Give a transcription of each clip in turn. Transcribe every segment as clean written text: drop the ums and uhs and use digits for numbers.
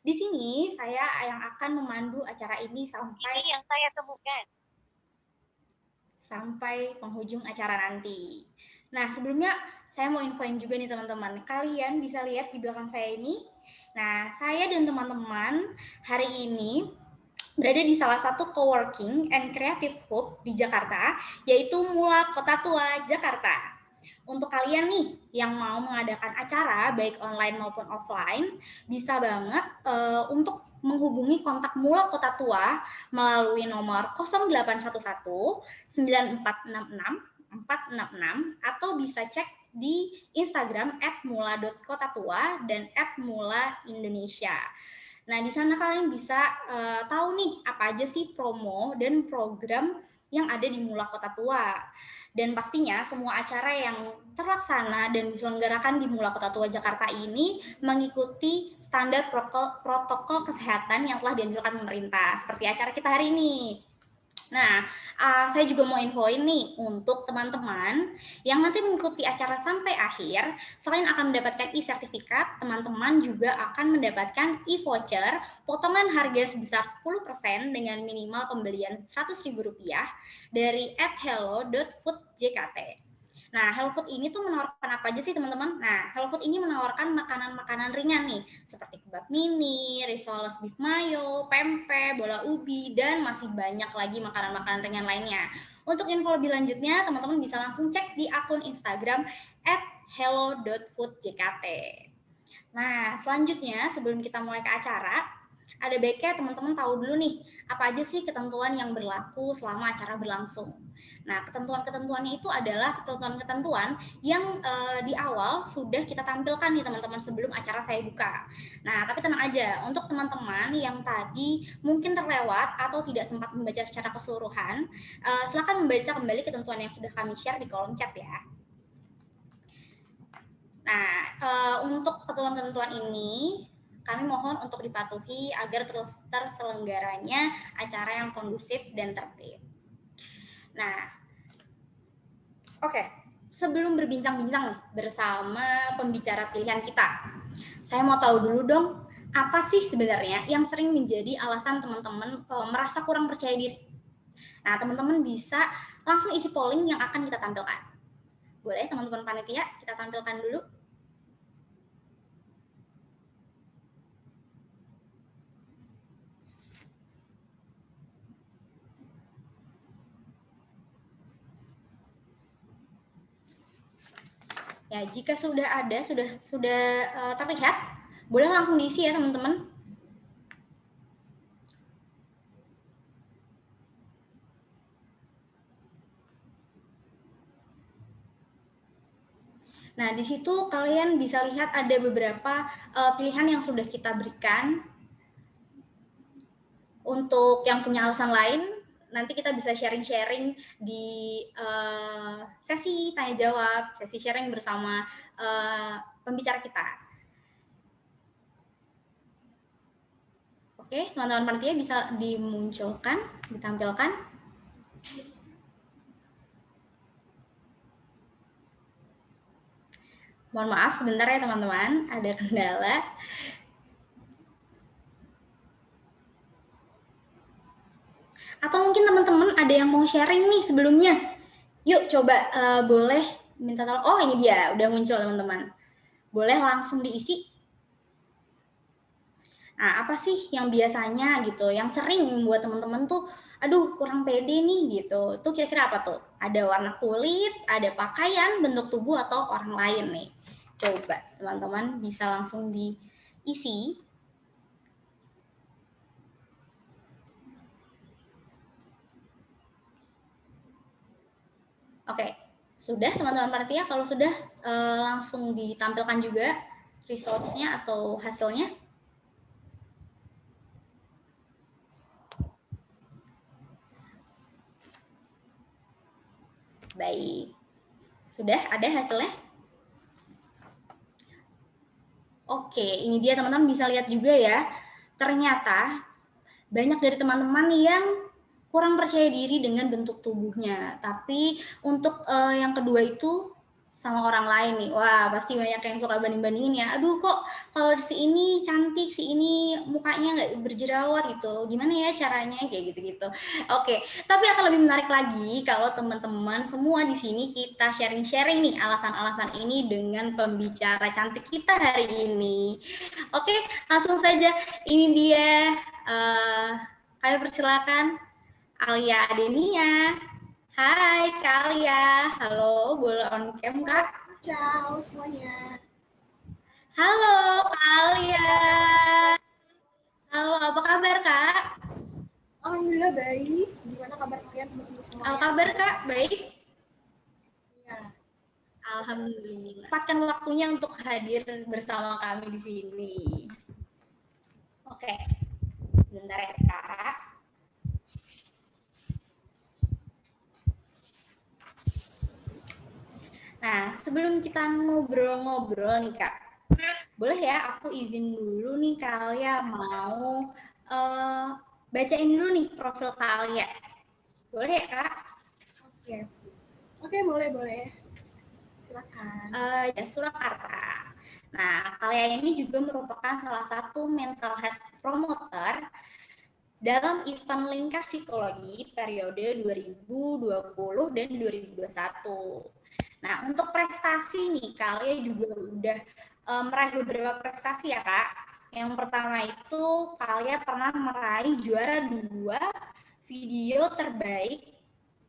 Di sini saya yang akan memandu acara ini sampai Ini yang saya temukan. penghujung acara nanti. Nah, sebelumnya saya mau infoin juga nih teman-teman. Kalian bisa lihat di belakang saya ini. Nah, saya dan teman-teman hari ini berada di salah satu coworking and creative hub di Jakarta, yaitu Mula Kota Tua, Jakarta. Untuk kalian nih yang mau mengadakan acara baik online maupun offline, bisa banget untuk menghubungi kontak Mula Kota Tua melalui nomor 0811 9466 466 atau bisa cek di Instagram @mula.kotatua dan @mula_indonesia. Nah, di sana kalian bisa tahu nih apa aja sih promo dan program yang ada di Mula Kota Tua. Dan pastinya semua acara yang terlaksana dan diselenggarakan di Mula Kota Tua Jakarta ini mengikuti standar protokol kesehatan yang telah dianjurkan pemerintah. Seperti acara kita hari ini. Nah, saya juga mau infoin nih untuk teman-teman yang nanti mengikuti acara sampai akhir, selain akan mendapatkan e-sertifikat, teman-teman juga akan mendapatkan e-voucher potongan harga sebesar 10% dengan minimal pembelian Rp100.000 dari @hello.foodjkt. Nah, Hello Food ini tuh menawarkan apa aja sih teman-teman? Nah, Hello Food ini menawarkan makanan-makanan ringan nih, seperti kebab mini, risoles beef mayo, pempek, bola ubi, dan masih banyak lagi makanan-makanan ringan lainnya. Untuk info lebih lanjutnya, teman-teman bisa langsung cek di akun Instagram @hello.foodjkt. Nah, selanjutnya sebelum kita mulai ke acara, ada baiknya teman-teman tahu dulu nih, apa aja sih ketentuan yang berlaku selama acara berlangsung. Nah, ketentuan-ketentuannya itu adalah ketentuan-ketentuan yang di awal sudah kita tampilkan nih teman-teman sebelum acara saya buka. Nah, tapi tenang aja, untuk teman-teman yang tadi mungkin terlewat atau tidak sempat membaca secara keseluruhan, silakan membaca kembali ketentuan yang sudah kami share di kolom chat ya. Nah, untuk ketentuan-ketentuan ini kami mohon untuk dipatuhi agar terselenggaranya acara yang kondusif dan tertib. Nah, oke. Sebelum berbincang-bincang bersama pembicara pilihan kita, saya mau tahu dulu dong, apa sih sebenarnya yang sering menjadi alasan teman-teman merasa kurang percaya diri? Nah, teman-teman bisa langsung isi polling yang akan kita tampilkan. Boleh teman-teman panitia kita tampilkan dulu? Ya, jika sudah ada, sudah terlihat, boleh langsung diisi ya teman-teman. Nah, di situ kalian bisa lihat ada beberapa pilihan yang sudah kita berikan. Untuk yang punya alasan lain, nanti kita bisa sharing-sharing di sesi tanya jawab, sesi sharing bersama pembicara kita. Oke, teman-teman panitia bisa dimunculkan, ditampilkan. Mohon maaf sebentar ya teman-teman, ada kendala. Atau mungkin teman-teman ada yang mau sharing nih sebelumnya. Yuk coba boleh minta tolong. Oh, ini dia, udah muncul teman-teman. Boleh langsung diisi. Nah, apa sih yang biasanya gitu, yang sering membuat teman-teman tuh, aduh kurang pede nih gitu. Tuh kira-kira apa tuh? Ada warna kulit, ada pakaian, bentuk tubuh, atau orang lain nih. Coba teman-teman bisa langsung diisi. Oke, sudah teman-teman panitia, kalau sudah langsung ditampilkan juga results-nya atau hasilnya. Baik, sudah ada hasilnya? Oke, ini dia teman-teman bisa lihat juga ya. Ternyata banyak dari teman-teman yang kurang percaya diri dengan bentuk tubuhnya. Tapi untuk yang kedua itu sama orang lain nih. Wah, pasti banyak yang suka banding-bandingin ya. Aduh, kok kalau si ini cantik, si ini mukanya nggak berjerawat gitu. Gimana ya caranya kayak gitu-gitu. Oke, tapi akan lebih menarik lagi kalau teman-teman semua di sini kita sharing-sharing nih alasan-alasan ini dengan pembicara cantik kita hari ini. Oke, langsung saja. Ini dia. Kami persilakan Alia Adenia. Hai Kak Alia, halo, boleh on cam Kak? Ciao semuanya. Halo Kak Alia. Halo, apa kabar Kak? Alhamdulillah baik. Gimana kabar kalian teman-teman semuanya? Apa kabar Kak? Baik? Ya. Alhamdulillah. Dapatkan waktunya untuk hadir bersama kami di sini. Oke, bentar ya Kak. Nah, sebelum kita ngobrol-ngobrol nih Kak, boleh ya aku izin dulu nih Kak Alia mau bacain dulu nih profil Kak Alia. Boleh ya Kak? Oke, boleh. Silakan. Ya, Surakarta. Nah, kalian ini juga merupakan salah satu mental health promoter dalam event lingkar psikologi periode 2020 dan 2021. Nah, untuk prestasi nih, kalian juga udah meraih beberapa prestasi ya, Kak. Yang pertama itu, kalian pernah meraih juara 2 video terbaik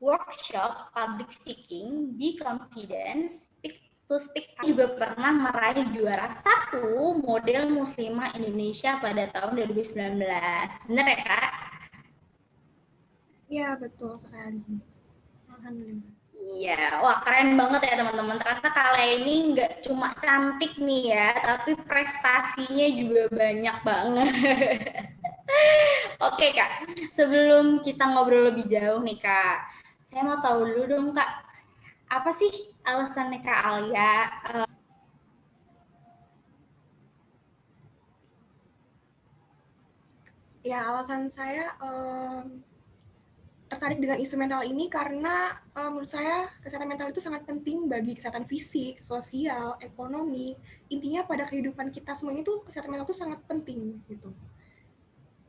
workshop public speaking, Be Confident, Speak to Speak. Juga pernah meraih juara 1 model muslimah Indonesia pada tahun 2019. Bener ya, Kak? Iya, betul sekali. Alhamdulillah. Iya, wah keren banget ya teman-teman. Ternyata kalian ini nggak cuma cantik nih ya, tapi prestasinya juga banyak banget. Oke Kak, sebelum kita ngobrol lebih jauh nih Kak, saya mau tahu dulu dong Kak, apa sih alasannya Kak Alia Ya, alasan saya tertarik dengan isu mental ini karena menurut saya kesehatan mental itu sangat penting bagi kesehatan fisik, sosial, ekonomi. Intinya pada kehidupan kita semua ini tuh kesehatan mental itu sangat penting gitu.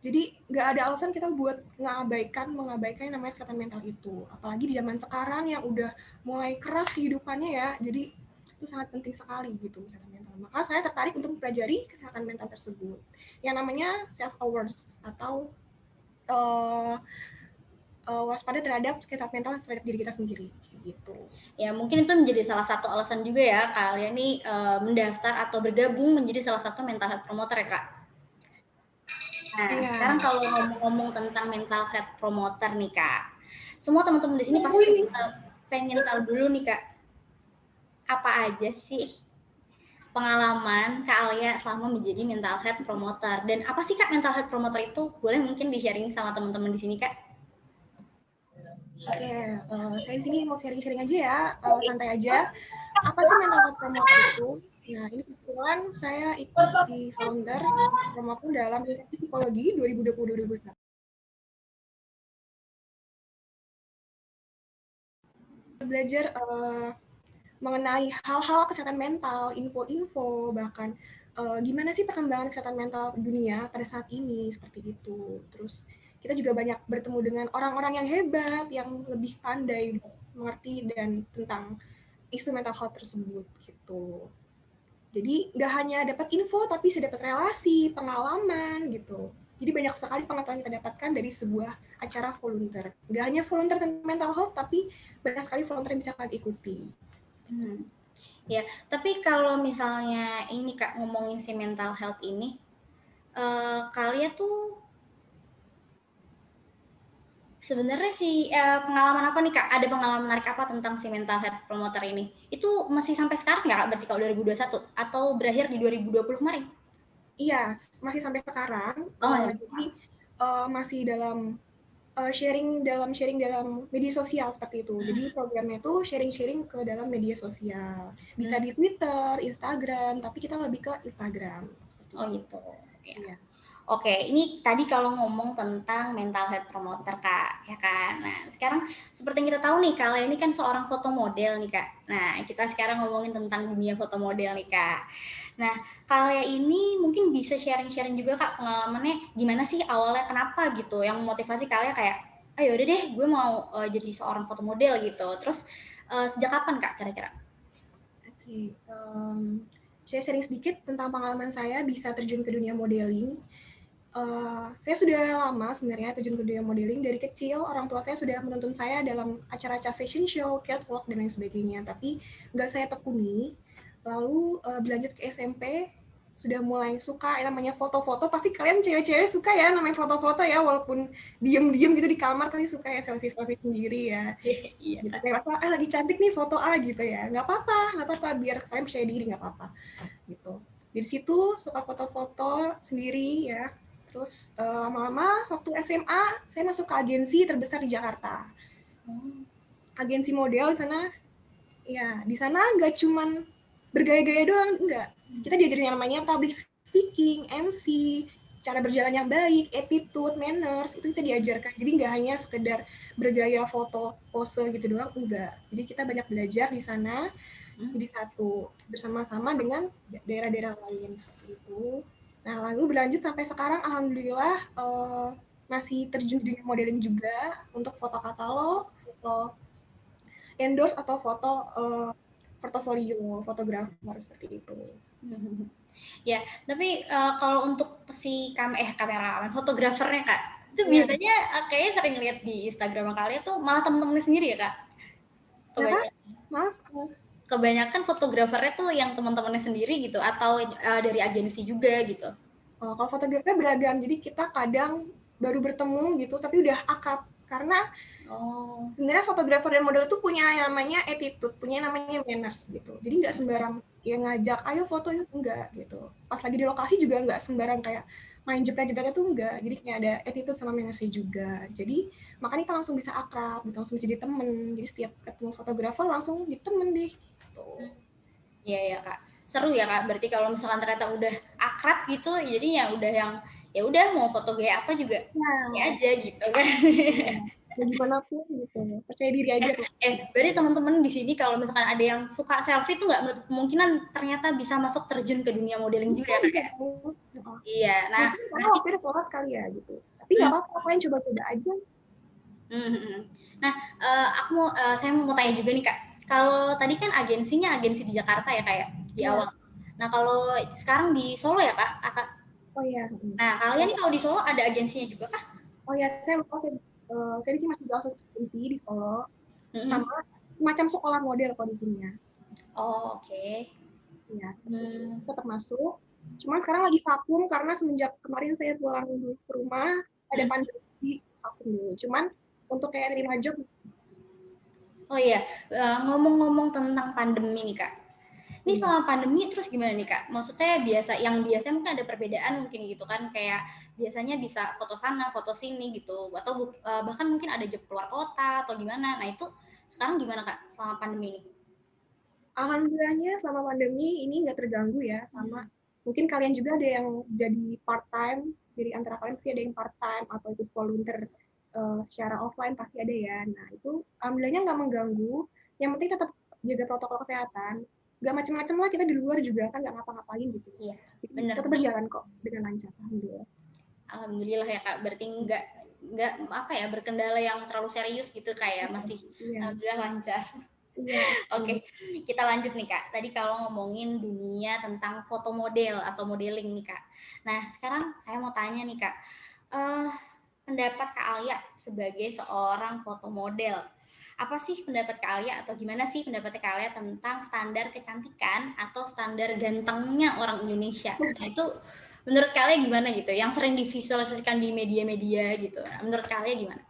Jadi nggak ada alasan kita buat mengabaikan yang namanya kesehatan mental itu. Apalagi di zaman sekarang yang udah mulai keras kehidupannya ya. Jadi itu sangat penting sekali gitu kesehatan mental. Maka saya tertarik untuk mempelajari kesehatan mental tersebut. Yang namanya self-awareness atau waspada terhadap kesehatan mental terhadap diri kita sendiri gitu. Ya mungkin itu menjadi salah satu alasan juga ya kalian nih mendaftar atau bergabung menjadi salah satu mental health promoter ya Kak. Nah, sekarang kalau ngomong-ngomong tentang mental health promoter nih Kak, semua teman-teman di sini pasti pengen tahu dulu nih Kak, apa aja sih pengalaman Kak Alia selama menjadi mental health promoter dan apa sih Kak mental health promoter itu? Boleh mungkin di-sharing sama teman-teman di sini Kak? Oke, saya di sini mau sharing-sharing aja ya, santai aja. Apa sih mental health promoter itu? Nah, ini kebetulan saya ikut di founder promoter dalam psikologi 2020-2021. Belajar mengenai hal-hal kesehatan mental, info-info, bahkan gimana sih perkembangan kesehatan mental dunia pada saat ini, seperti itu. Terus kita juga banyak bertemu dengan orang-orang yang hebat, yang lebih pandai mengerti dan tentang isu mental health tersebut gitu. Jadi nggak hanya dapat info, tapi bisa dapat relasi, pengalaman gitu. Jadi banyak sekali pengetahuan yang kita dapatkan dari sebuah acara volunteer. Nggak hanya volunteer tentang mental health, tapi banyak sekali volunteer yang bisa kalian ikuti. Ya, tapi kalau misalnya ini Kak ngomongin si mental health ini, kalian tuh sebenarnya sih pengalaman apa nih Kak? Ada pengalaman menarik apa tentang si mental health promoter ini? Itu masih sampai sekarang nggak Kak? Berarti kalau 2021 atau berakhir di 2020 kemarin? Iya, masih sampai sekarang. Jadi masih dalam sharing dalam media sosial seperti itu. Jadi programnya itu sharing-sharing ke dalam media sosial. Bisa di Twitter, Instagram, tapi kita lebih ke Instagram. Oh gitu. Ya. Iya. Oke, ini tadi kalau ngomong tentang mental health promoter, Kak, ya kan? Nah, sekarang seperti yang kita tahu nih, Kak, ini kan seorang foto model nih, Kak. Nah, kita sekarang ngomongin tentang dunia foto model nih, Kak. Nah, Kak ini mungkin bisa sharing-sharing juga, Kak, pengalamannya gimana sih awalnya, kenapa gitu, yang memotivasi Kak kayak, ayo udah deh, gue mau jadi seorang foto model gitu. Terus sejak kapan, Kak, kira-kira? Oke, saya sharing sedikit tentang pengalaman saya bisa terjun ke dunia modeling. Saya sudah lama sebenarnya terjun ke dunia modeling. Dari kecil orang tua saya sudah menuntun saya dalam acara-acara fashion show, catwalk, dan lain sebagainya. Tapi nggak saya tekuni. Lalu berlanjut ke SMP, sudah mulai suka yang namanya foto-foto. Pasti kalian cewek-cewek suka ya namanya foto-foto ya, walaupun diem-diem gitu di kamar, tapi suka ya selfie-selfie sendiri ya. Iya, Gitu, Kak. kayak rasa, lagi cantik nih foto gitu ya. Nggak apa-apa, biar kalian percaya diri, nggak apa-apa. Gitu. Dari situ suka foto-foto sendiri ya. Terus lama-lama waktu SMA saya masuk ke agensi terbesar di Jakarta. Agensi model di sana, ya di sana nggak cuman bergaya-gaya doang, enggak. Kita diajarin yang namanya public speaking, MC, cara berjalan yang baik, attitude, manners, itu kita diajarkan. Jadi nggak hanya sekedar bergaya foto, pose gitu doang, enggak. Jadi kita banyak belajar di sana, jadi satu bersama-sama dengan daerah-daerah lain seperti itu. Nah, lalu berlanjut sampai sekarang alhamdulillah masih terjun di dunia modeling juga untuk foto katalog, foto endorse atau foto portofolio fotografer seperti itu. Ya, tapi kalau untuk si kameramen, fotografernya Kak, itu Ya. biasanya kayaknya sering lihat di Instagram kalian tuh malah temen-temennya sendiri ya Kak? Kenapa? Kebanyakan, Maaf. kebanyakan fotografernya tuh yang teman-temannya sendiri gitu, atau dari agensi juga gitu? Kalau fotografernya beragam, jadi kita kadang baru bertemu gitu, tapi udah akrab. Karena sebenarnya fotografer dan model itu punya yang namanya attitude, punya yang namanya manners gitu. Jadi nggak sembarang yang ngajak, ayo foto, enggak gitu. Pas lagi di lokasi juga nggak sembarang kayak main jepret-jepretnya tuh enggak. Jadi kayak ada attitude sama mannersnya juga. Jadi makanya kita langsung bisa akrab, gitu, langsung jadi temen. Jadi setiap ketemu fotografer langsung jadi temen deh. Gitu. Iya ya Kak, seru ya Kak. Berarti kalau misalkan ternyata udah akrab gitu, jadi ya udah yang ya udah mau foto gaya apa juga ya aja gitu kan. Ya gimana pun gitu, percaya diri aja. Berarti teman-teman di sini kalau misalkan ada yang suka selfie tuh nggak menutup kemungkinan ternyata bisa masuk terjun ke dunia modeling juga ya Kak ya? Iya, nah Mungkin karena berarti waktu itu telat kali ya gitu. Tapi nggak apa-apa, kalian coba-coba aja. Nah, saya mau tanya juga nih Kak. Kalau tadi kan agensinya agensi di Jakarta ya Kak ya, di awal. Nah, kalau sekarang di Solo ya Kak, Kakak. Oh iya. Nah, kalian nih kalau di Solo ada agensinya juga kah? Oh ya, saya lupa, saya di sini masih juga agensi di Solo, sama semacam sekolah model kondisinya. Oh, oke. Ya, tetap masuk. Cuman sekarang lagi vakum karena semenjak kemarin saya pulang ke rumah, ada pandemi, vakum dulu. Cuman untuk kayak terima job. Oh iya, ngomong-ngomong tentang pandemi nih Kak. Ini selama pandemi terus gimana nih Kak? Maksudnya biasanya mungkin ada perbedaan mungkin gitu kan, kayak biasanya bisa foto sana, foto sini gitu, atau bahkan mungkin ada job keluar kota atau gimana. Nah itu sekarang gimana Kak selama pandemi ini? Alhamdulillahnya selama pandemi ini nggak terganggu ya, sama mungkin kalian juga ada yang jadi part time, jadi antara kalian pasti ada yang part time atau ikut volunteer secara offline pasti ada ya. Nah itu alhamdulillahnya nggak mengganggu. Yang penting tetap jaga protokol kesehatan. Nggak macam-macam lah, kita di luar juga kan nggak ngapa-ngapain gitu. Iya, Jadi bener. tetap berjalan kok dengan lancar, alhamdulillah. Alhamdulillah ya Kak, berarti nggak apa ya berkendala yang terlalu serius gitu kayak masih alhamdulillah lancar. Iya. Oke, kita lanjut nih Kak. Tadi kalau ngomongin dunia tentang foto model atau modeling nih Kak. Nah, sekarang saya mau tanya nih Kak. Pendapat Kak Alia sebagai seorang foto model. Apa sih pendapat Kak Alia atau gimana sih pendapat Kak Alia tentang standar kecantikan atau standar gantengnya orang Indonesia? Nah, itu menurut Kak Alia gimana gitu? Yang sering divisualisasikan di media-media gitu. Nah, menurut Kak Alia gimana?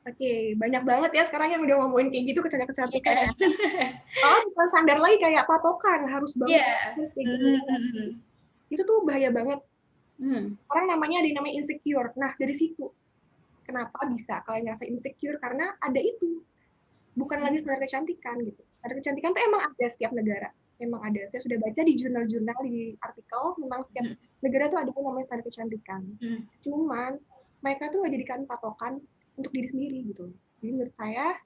Oke, banyak banget ya sekarang yang udah ngomongin kayak gitu, kecantikan ya. Oh, bukan standar lagi, kayak patokan, harus banget. Itu tuh bahaya banget. Orang namanya ada yang namanya insecure. Nah, dari situ. Kenapa bisa kalian ngerasa insecure? Karena ada itu. Bukan lagi standar kecantikan gitu. Standar kecantikan tuh emang ada setiap negara. memang ada. Saya sudah baca di jurnal-jurnal, di artikel, memang setiap negara tuh ada yang namanya standar kecantikan. Cuman mereka tuh nggak jadikan patokan untuk diri sendiri gitu. Jadi menurut saya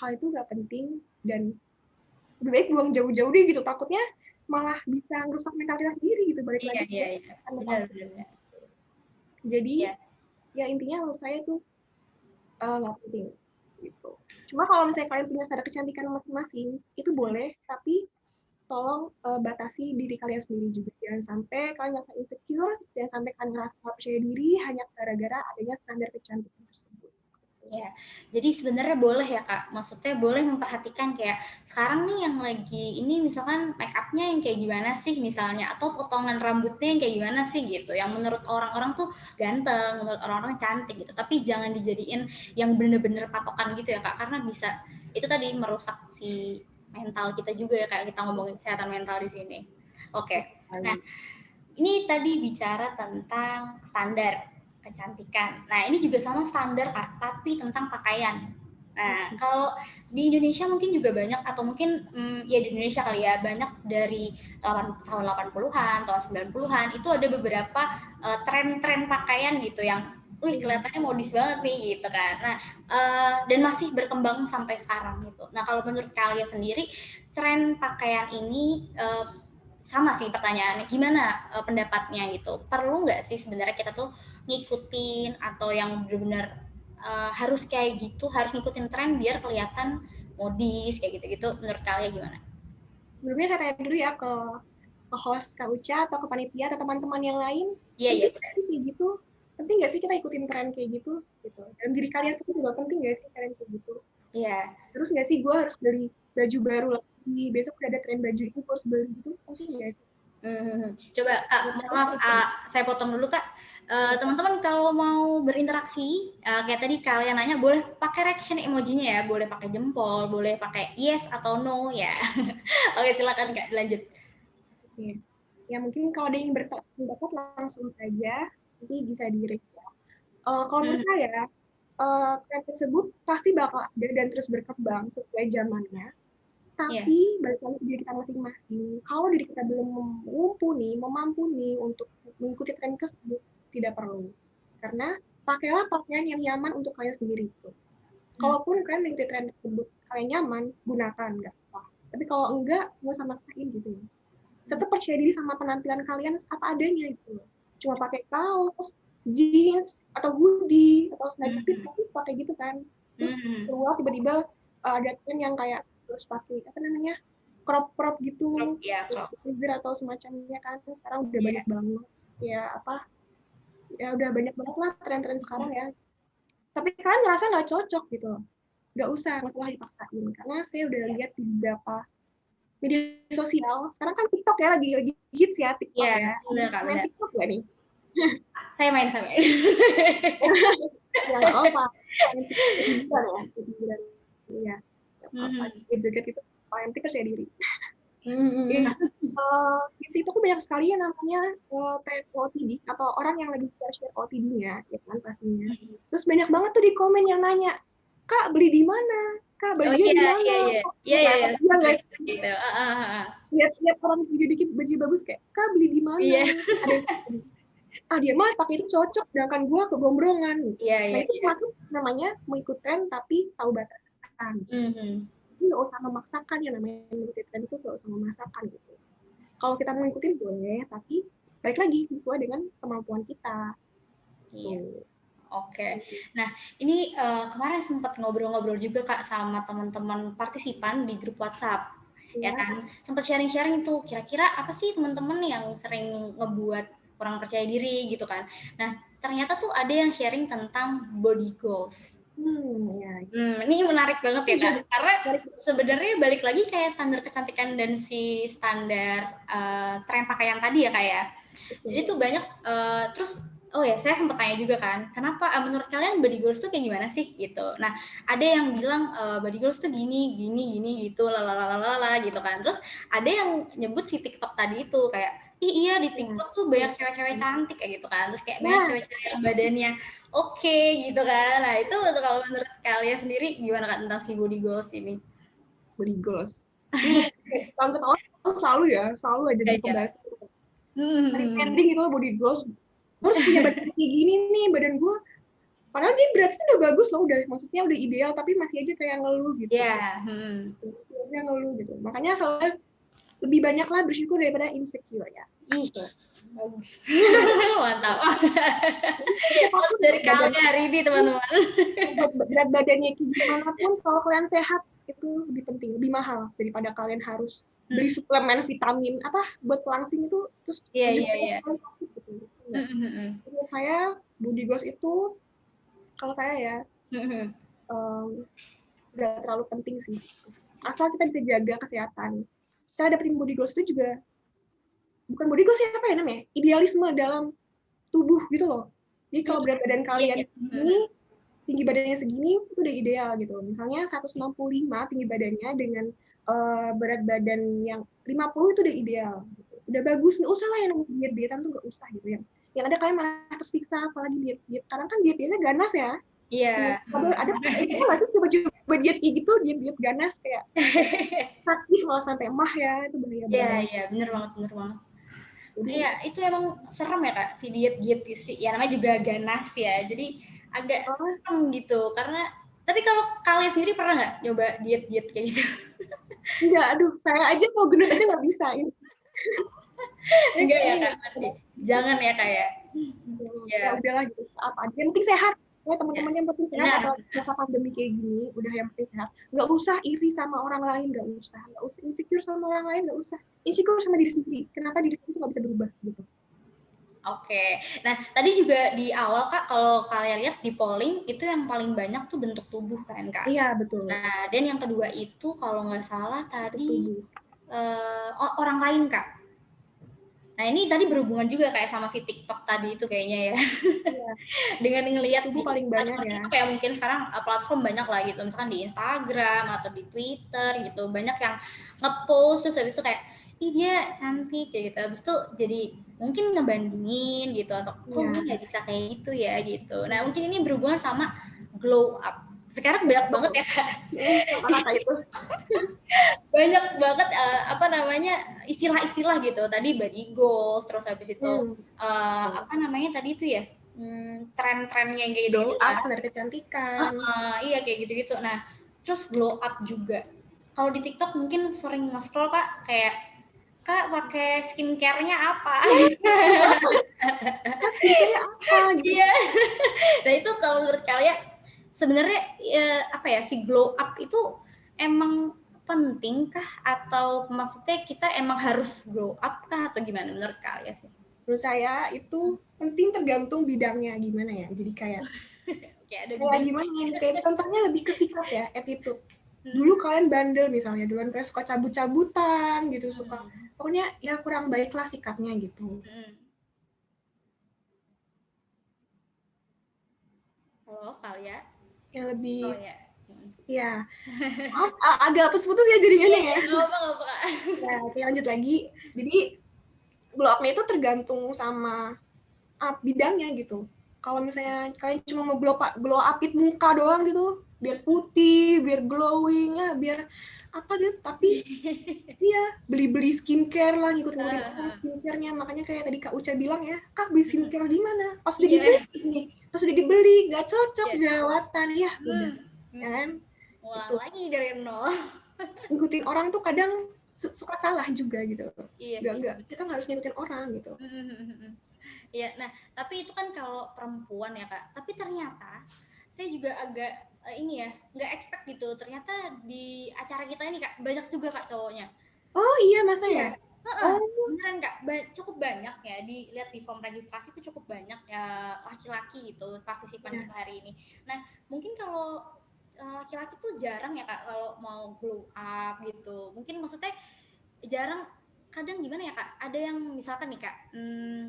hal itu nggak penting dan lebih baik buang jauh-jauh deh gitu. Takutnya malah bisa merusak mental kita sendiri gitu, balik lagi Iya. Benar. Jadi ya intinya menurut saya itu nggak penting gitu. Cuma kalau misalnya kalian punya standar kecantikan masing-masing itu boleh, tapi tolong batasi diri kalian sendiri juga. Jangan sampai kalian ngerasa insecure, jangan sampai kalian ngerasa nggak percaya diri hanya gara-gara adanya standar kecantikan tersebut. Ya, jadi sebenarnya boleh ya Kak, maksudnya boleh memperhatikan kayak sekarang nih yang lagi ini misalkan make up-nya yang kayak gimana sih misalnya, atau potongan rambutnya yang kayak gimana sih gitu, yang menurut orang-orang tuh ganteng, menurut orang-orang cantik gitu, tapi jangan dijadiin yang bener-bener patokan gitu ya Kak, karena bisa itu tadi merusak si mental kita juga ya, kayak kita ngomongin kesehatan mental di sini. Oke. Nah, ini tadi bicara tentang standar kecantikan. Nah, ini juga sama standar Kak, tapi tentang pakaian. Nah, kalau di Indonesia mungkin juga banyak, atau mungkin ya di Indonesia kali ya, banyak dari tahun 80-an, tahun 90-an, itu ada beberapa tren-tren pakaian gitu yang kelihatannya modis banget nih gitu kan. Nah, dan masih berkembang sampai sekarang gitu. Nah, kalau menurut kalian sendiri, tren pakaian ini sama sih pertanyaannya, gimana pendapatnya gitu, perlu nggak sih sebenarnya kita tuh ngikutin, atau yang benar-benar harus kayak gitu, harus ngikutin tren biar kelihatan modis kayak gitu-gitu, menurut kalian gimana? Sebelumnya saya tanya dulu ya ke host Kak Uca atau ke panitia atau teman-teman yang lain, Iya. penting nggak sih kayak gitu? Penting nggak sih kita ikutin tren kayak gitu? Dan diri kalian sendiri juga penting nggak sih kalian kayak gitu? Iya. Terus nggak sih gue harus beli baju baru lagi, besok udah ada tren baju itu harus beli gitu, penting nggak sih? Coba Kak, maaf saya potong dulu Kak. Teman-teman kalau mau berinteraksi kayak tadi kalian nanya, boleh pakai reaction emojinya ya, boleh pakai jempol, boleh pakai yes atau no ya. Oke, silakan Kak, lanjut. Oke. Ya mungkin kalau ada yang berpendapat langsung saja, nanti bisa di-react ya. Kalau menurut saya, tren tersebut pasti bakal ada dan terus berkembang sesuai zamannya. Tapi balik lagi ke diri kita masing-masing. Kalau diri kita belum mampu nih untuk mengikuti tren tersebut, tidak perlu. Karena pakailah pakaian yang nyaman untuk kalian sendiri. Kalaupun kalian mengikuti tren tersebut, kalian nyaman, gunakan, nggak apa. Tapi kalau enggak, nggak usah maksain gitu. Tetap percaya diri sama penampilan kalian apa adanya gitu. Cuma pakai kaos, jeans, atau hoodie, atau celana jepit, terus pakai gitu kan. Terus keluar tiba-tiba ada tren yang kayak terus pakai apa namanya crop gitu, blazer atau semacamnya kan. Sekarang udah banyak banget ya udah banyak banget lah tren-tren sekarang ya. Tapi kalian ngerasa nggak cocok gitu, nggak usah dipaksain. Karena saya udah lihat di beberapa media sosial. Sekarang kan TikTok ya lagi hits ya TikTok ya. Main TikTok nggak nih? Saya main. Ya nggak apa-apa. Iya. Joget itu paling penting percaya diri. Di TikTok tuh banyak sekali yang namanya tren OOTD atau orang yang lagi share OOTD-nya, ya kan pastinya. Terus banyak banget tuh di komen yang nanya, Kak beli di mana? Kak bajunya di mana? Iya. Lihat orang video dikit baju bagus kayak, Kak beli di mana? Ada dia mah pakai itu cocok, sedangkan gue kegombrongan. Nah itu masuk namanya mengikut tren tapi tahu batasan. Jadi nggak usah memaksakan, yang namanya mengikuti tren itu nggak usah memaksakan gitu. Kalau kita mau ngikutin boleh, tapi balik lagi sesuai dengan kemampuan kita. Iya. Oke. Nah, ini kemarin sempat ngobrol-ngobrol juga Kak sama teman-teman partisipan di grup WhatsApp. Ya kan? Sempat sharing-sharing tuh, kira-kira apa sih teman-teman yang sering ngebuat kurang percaya diri gitu kan. Nah, ternyata tuh ada yang sharing tentang body goals. Ini menarik banget ya Kak, karena sebenarnya balik lagi kayak standar kecantikan dan si standar tren pakaian tadi ya Kak ya. Jadi tuh banyak terus saya sempat tanya juga kan, kenapa menurut kalian body goals tuh kayak gimana sih gitu. Nah, ada yang bilang body goals tuh gini gitu, lalalala gitu kan. Terus ada yang nyebut si TikTok tadi itu kayak, iya di TikTok tuh banyak cewek-cewek cantik kayak gitu kan. Terus kayak banyak cewek-cewek yang badannya oke gitu kan. Nah, itu kalau menurut kalian sendiri gimana Kak tentang si body goals ini? Body goals. Tahun ke tahun selalu aja Iya, di iya. pembahasan trending itu body goals. Gue harus punya badan kayak gini nih, badan gue. Padahal dia beratnya udah bagus loh, maksudnya udah ideal, tapi masih aja kayak ngeluh gitu. Iya. Dia ngeluh gitu. Makanya soalnya lebih banyak lah bersyukur daripada insecure ya. Ih, bagus. Mantap. Quotes dari kalian hari ini, teman-teman. Berat badannya kayak gimana pun, kalau kalian sehat itu lebih penting, lebih mahal daripada kalian harus beli suplemen vitamin buat langsing itu terus Iya. gitu. Menurut saya body goals itu kalau saya ya udah terlalu penting sih. Asal kita bisa jaga kesehatan. Saya dapetin body goals itu juga bukan body goals apa ya namanya? Idealisme dalam tubuh gitu loh. Jadi kalau berat badan kalian segini, tinggi badannya segini itu udah ideal gitu. Misalnya 165 tinggi badannya dengan berat badan yang 50 itu udah ideal. Gitu. Udah bagus, nggak usah lah yang diet-dietan tuh nggak usah gitu. Yang ada kalian malah tersiksa, apalagi diet sekarang kan dietnya ganas ya. Iya. Ada nggak sih coba diet kayak gitu, diet ganas kayak sakit malah sampai emah ya, itu bahaya banget. Iya, bener banget. Iya, itu emang serem ya Kak, si diet sih. Ya namanya juga ganas ya. Jadi agak serem gitu. Karena tapi kalau kalian sendiri pernah nggak nyoba diet kayak gitu? Enggak, aduh, saya aja mau gendut aja nggak bisa. Enggak ya Kak, berarti. Jangan ya Kak ya. Ya udahlah gitu. Apa aja yang penting sehat. Ya teman-teman yang penting sehat, apalagi masa pandemi kayak gini, udah yang penting sehat. Nggak usah iri sama orang lain, nggak usah insecure sama orang lain, nggak usah insecure sama diri sendiri. Kenapa diri sendiri nggak bisa berubah gitu? Oke, nah tadi juga di awal Kak, kalau kalian lihat di polling itu yang paling banyak tuh bentuk tubuh kan Kak? Iya betul. Nah dan yang kedua itu kalau nggak salah tadi orang lain Kak. Nah ini tadi berhubungan juga kayak sama si TikTok tadi itu kayaknya ya. Iya. Dengan ngelihat tubuh paling banyak ya. TikTok ya mungkin sekarang platform banyak lah gitu, misalkan di Instagram atau di Twitter gitu, banyak yang ngepost terus habis itu kayak ih dia cantik kayak gitu, habis itu jadi mungkin ngebandingin gitu atau kok dia nggak bisa kayak gitu ya gitu. Nah mungkin ini berhubungan sama glow up. Sekarang banyak banget ya Kak. Apa itu? Banyak banget apa namanya istilah-istilah gitu. Tadi body goals, terus habis itu apa namanya tadi itu ya tren-trennya kayak gitu. Glow up, standar kecantikan. Iya kayak gitu-gitu. Nah terus glow up juga. Kalau di TikTok mungkin sering nge-scroll Kak kayak Kak pakai skincare-nya apa? Skincare-nya apa gitu. Iya. Nah itu kalau menurut kalian sebenarnya apa ya si glow up itu emang penting kah atau maksudnya kita emang harus glow up kah atau gimana menurut kalian sih? Menurut saya itu penting tergantung bidangnya gimana ya. Jadi kayak kayak gimana ya? Kayak contohnya lebih ke sikap ya, attitude. Dulu kalian bandel misalnya, duluan kalian suka cabut-cabutan gitu, suka pokoknya ya kurang baik lah sikapnya gitu. Halo Kalia? Yang lebih ya. Agak putus-putus ya jadinya ya. Nggak apa-apa. Ya, oke, lanjut lagi. Jadi glow up-nya itu tergantung sama bidangnya gitu. Kalau misalnya kalian cuma mau glow upin muka doang gitu, biar putih, biar glowing, ya biar apa gitu, tapi iya beli skincare lah, ngikut-ngikutin orang skincare-nya. Makanya kayak tadi Kak Uca bilang ya, Kak beli skincare di mana? Pas udah dibeli nggak cocok, jerawatan ya udah kan itu lagi dari nol. Ngikutin orang tuh kadang suka kalah juga gitu. Iya, enggak, kita harus ngikutin orang gitu. Iya, nah tapi itu kan kalau perempuan ya Kak. Tapi ternyata saya juga agak ini ya, nggak expect gitu. Ternyata di acara kita ini Kak banyak juga Kak cowoknya. Oh iya masa ya? Beneran Kak, cukup banyak ya. Dilihat di form registrasi itu cukup banyak ya laki-laki gitu partisipan kita hari ini. Nah mungkin kalau laki-laki tuh jarang ya Kak kalau mau glow up gitu. Mungkin maksudnya jarang. Kadang gimana ya Kak, ada yang misalkan nih Kak,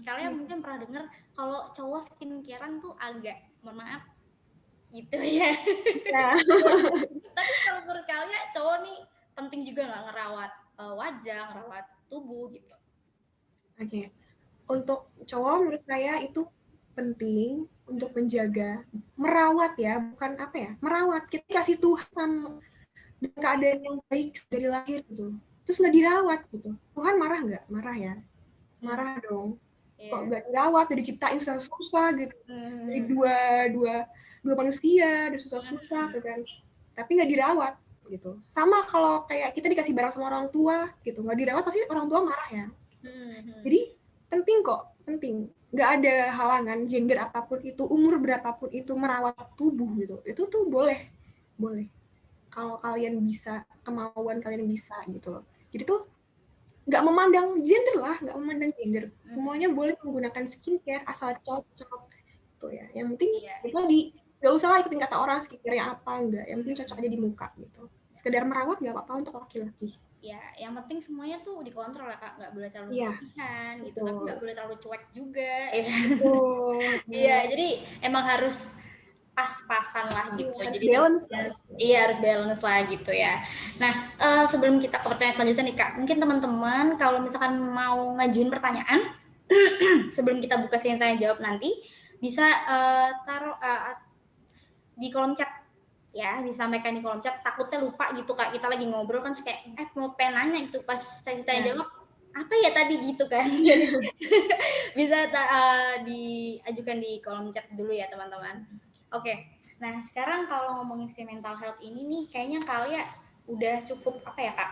kalian mungkin pernah dengar kalau cowok skincarean tuh agak, mohon maaf, gitu ya. Tapi kalau menurut kalian cowok nih penting juga nggak ngerawat wajah, ngerawat tubuh gitu? Oke, untuk cowok menurut saya itu penting untuk menjaga, merawat ya, bukan apa ya, merawat. Kita kasih Tuhan sama keadaan yang baik dari lahir gitu. terus nggak dirawat gitu. Tuhan marah nggak? Marah ya, marah dong. Kok nggak dirawat, udah diciptain susah-susah gitu, dari dua dua dua manusia, udah susah-susah gitu kan, tapi nggak dirawat gitu. Sama kalau kayak kita dikasih barang sama orang tua gitu, nggak dirawat pasti orang tua marah ya. Jadi penting kok, penting. Nggak ada halangan gender apapun itu, umur berapapun itu merawat tubuh gitu. Itu tuh boleh, boleh. Kalau kalian bisa, kemauan kalian bisa gitu loh. Jadi tuh nggak memandang gender lah, nggak memandang gender. Semuanya boleh menggunakan skincare asal cocok gitu ya. Yang penting itu nggak usah lah ikutin kata orang skincare-nya apa, enggak. Yang penting cocok aja di muka gitu. Sekedar merawat nggak apa-apa untuk laki-laki. Ya, yang penting semuanya tuh dikontrol ya Kak, nggak boleh terlalu Iya, berlebihan gitu, tapi betul. nggak boleh terlalu cuek juga, ya. Betul. Iya, jadi emang harus pas-pasan lah gitu. Iya, harus Jadi balance lah. iya harus balance lah gitu ya. Nah, sebelum kita ke pertanyaan selanjutnya nih Kak, mungkin teman-teman kalau misalkan mau ngajuin pertanyaan sebelum kita buka sesi tanya jawab nanti, bisa taruh di kolom chat ya, disampaikan di kolom chat. Takutnya lupa gitu Kak, kita lagi ngobrol kan kayak mau pengen nanya gitu pas sesi tanya jawab apa ya tadi gitu kan. Jadi bisa diajukan di kolom chat dulu ya teman-teman. Oke. Nah, sekarang kalau ngomongin si mental health ini nih kayaknya kalian udah cukup apa ya Kak?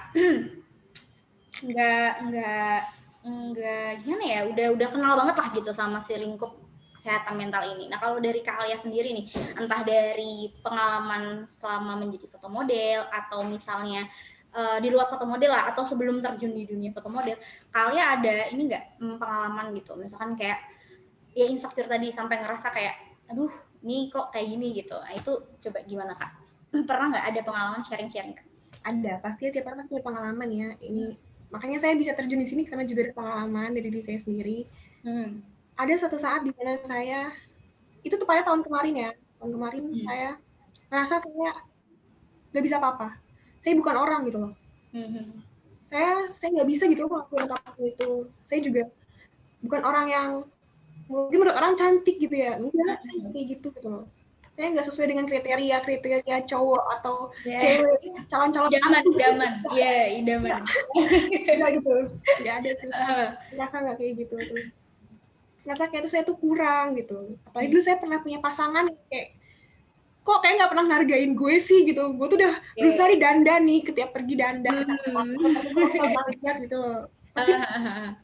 Enggak gimana ya? Udah kenal banget lah gitu sama si lingkup kesehatan mental ini. Nah, kalau dari Kak Alia sendiri nih, entah dari pengalaman selama menjadi foto model atau misalnya di luar foto model lah atau sebelum terjun di dunia foto model, kalian ada ini enggak pengalaman gitu? Misalkan kayak ya insecure tadi sampai ngerasa kayak aduh, ini kok kayak gini gitu. Nah, itu coba gimana Kak? Pernah nggak ada pengalaman sharing-sharing Kak? Ada, pasti tiap orang punya pengalaman ya. Ini makanya saya bisa terjun di sini karena juga ada pengalaman dari diri saya sendiri. Ada suatu saat di mana saya itu tepatnya tahun kemarin ya. Tahun kemarin saya merasa saya nggak bisa apa-apa. Saya bukan orang gitu loh. Saya nggak bisa gitu loh ngelakuin apapun itu. Saya juga bukan orang yang mungkin menurut orang cantik gitu ya. Enggak, saya kayak gitu loh. Saya nggak sesuai dengan kriteria cowok atau cewek, calon-calon idaman. Iya, idaman. Enggak gitu, nggak ada sih. Ngerasa nggak kayak gitu, terus ngerasa kayak itu saya tuh kurang gitu. Apalagi dulu saya pernah punya pasangan kayak kok kayak nggak pernah ngargain gue sih gitu. Gue tuh udah berusaha di dandan nih, ketiap pergi dandan ke kantor banget gitu loh. Pasti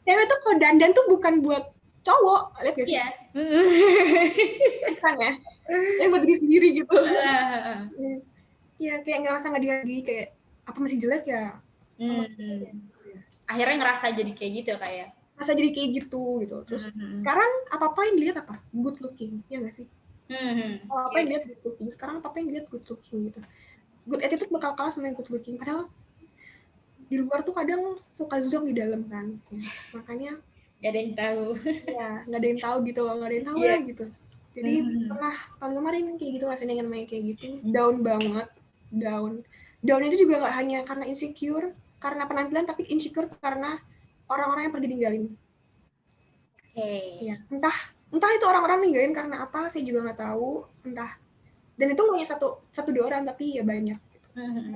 cewek tuh kalau dandan tuh bukan buat cowok, lihat gak sih? Iya. Bukan ya? Saya buat diri sendiri gitu. Iya, kayak ngerasa nggak dihargai, kayak apa masih jelek ya? Akhirnya ngerasa jadi kayak gitu ya kayak. Ngerasa jadi kayak gitu. Terus sekarang apa-apa yang dilihat apa? Good looking, ya nggak sih? Apa yang dilihat good looking. Sekarang apa yang dilihat good looking gitu. Good attitude bakal kalah sama yang good looking. Padahal di luar tuh kadang suka zonk di dalam kan. Ya. Makanya gak ada yang tahu. Ya, nggak ada yang tahu gitu loh, nggak ada yang tahu lah gitu. Jadi pernah tahun kemarin kayak gitu rasanya namanya kayak gitu, down banget, down. Down itu juga nggak hanya karena insecure, karena penampilan, tapi insecure karena orang-orang yang pergi ninggalin. Ya, entah itu orang-orang ninggalin karena apa, saya juga nggak tahu, entah. Dan itu hanya satu dua orang, tapi ya banyak.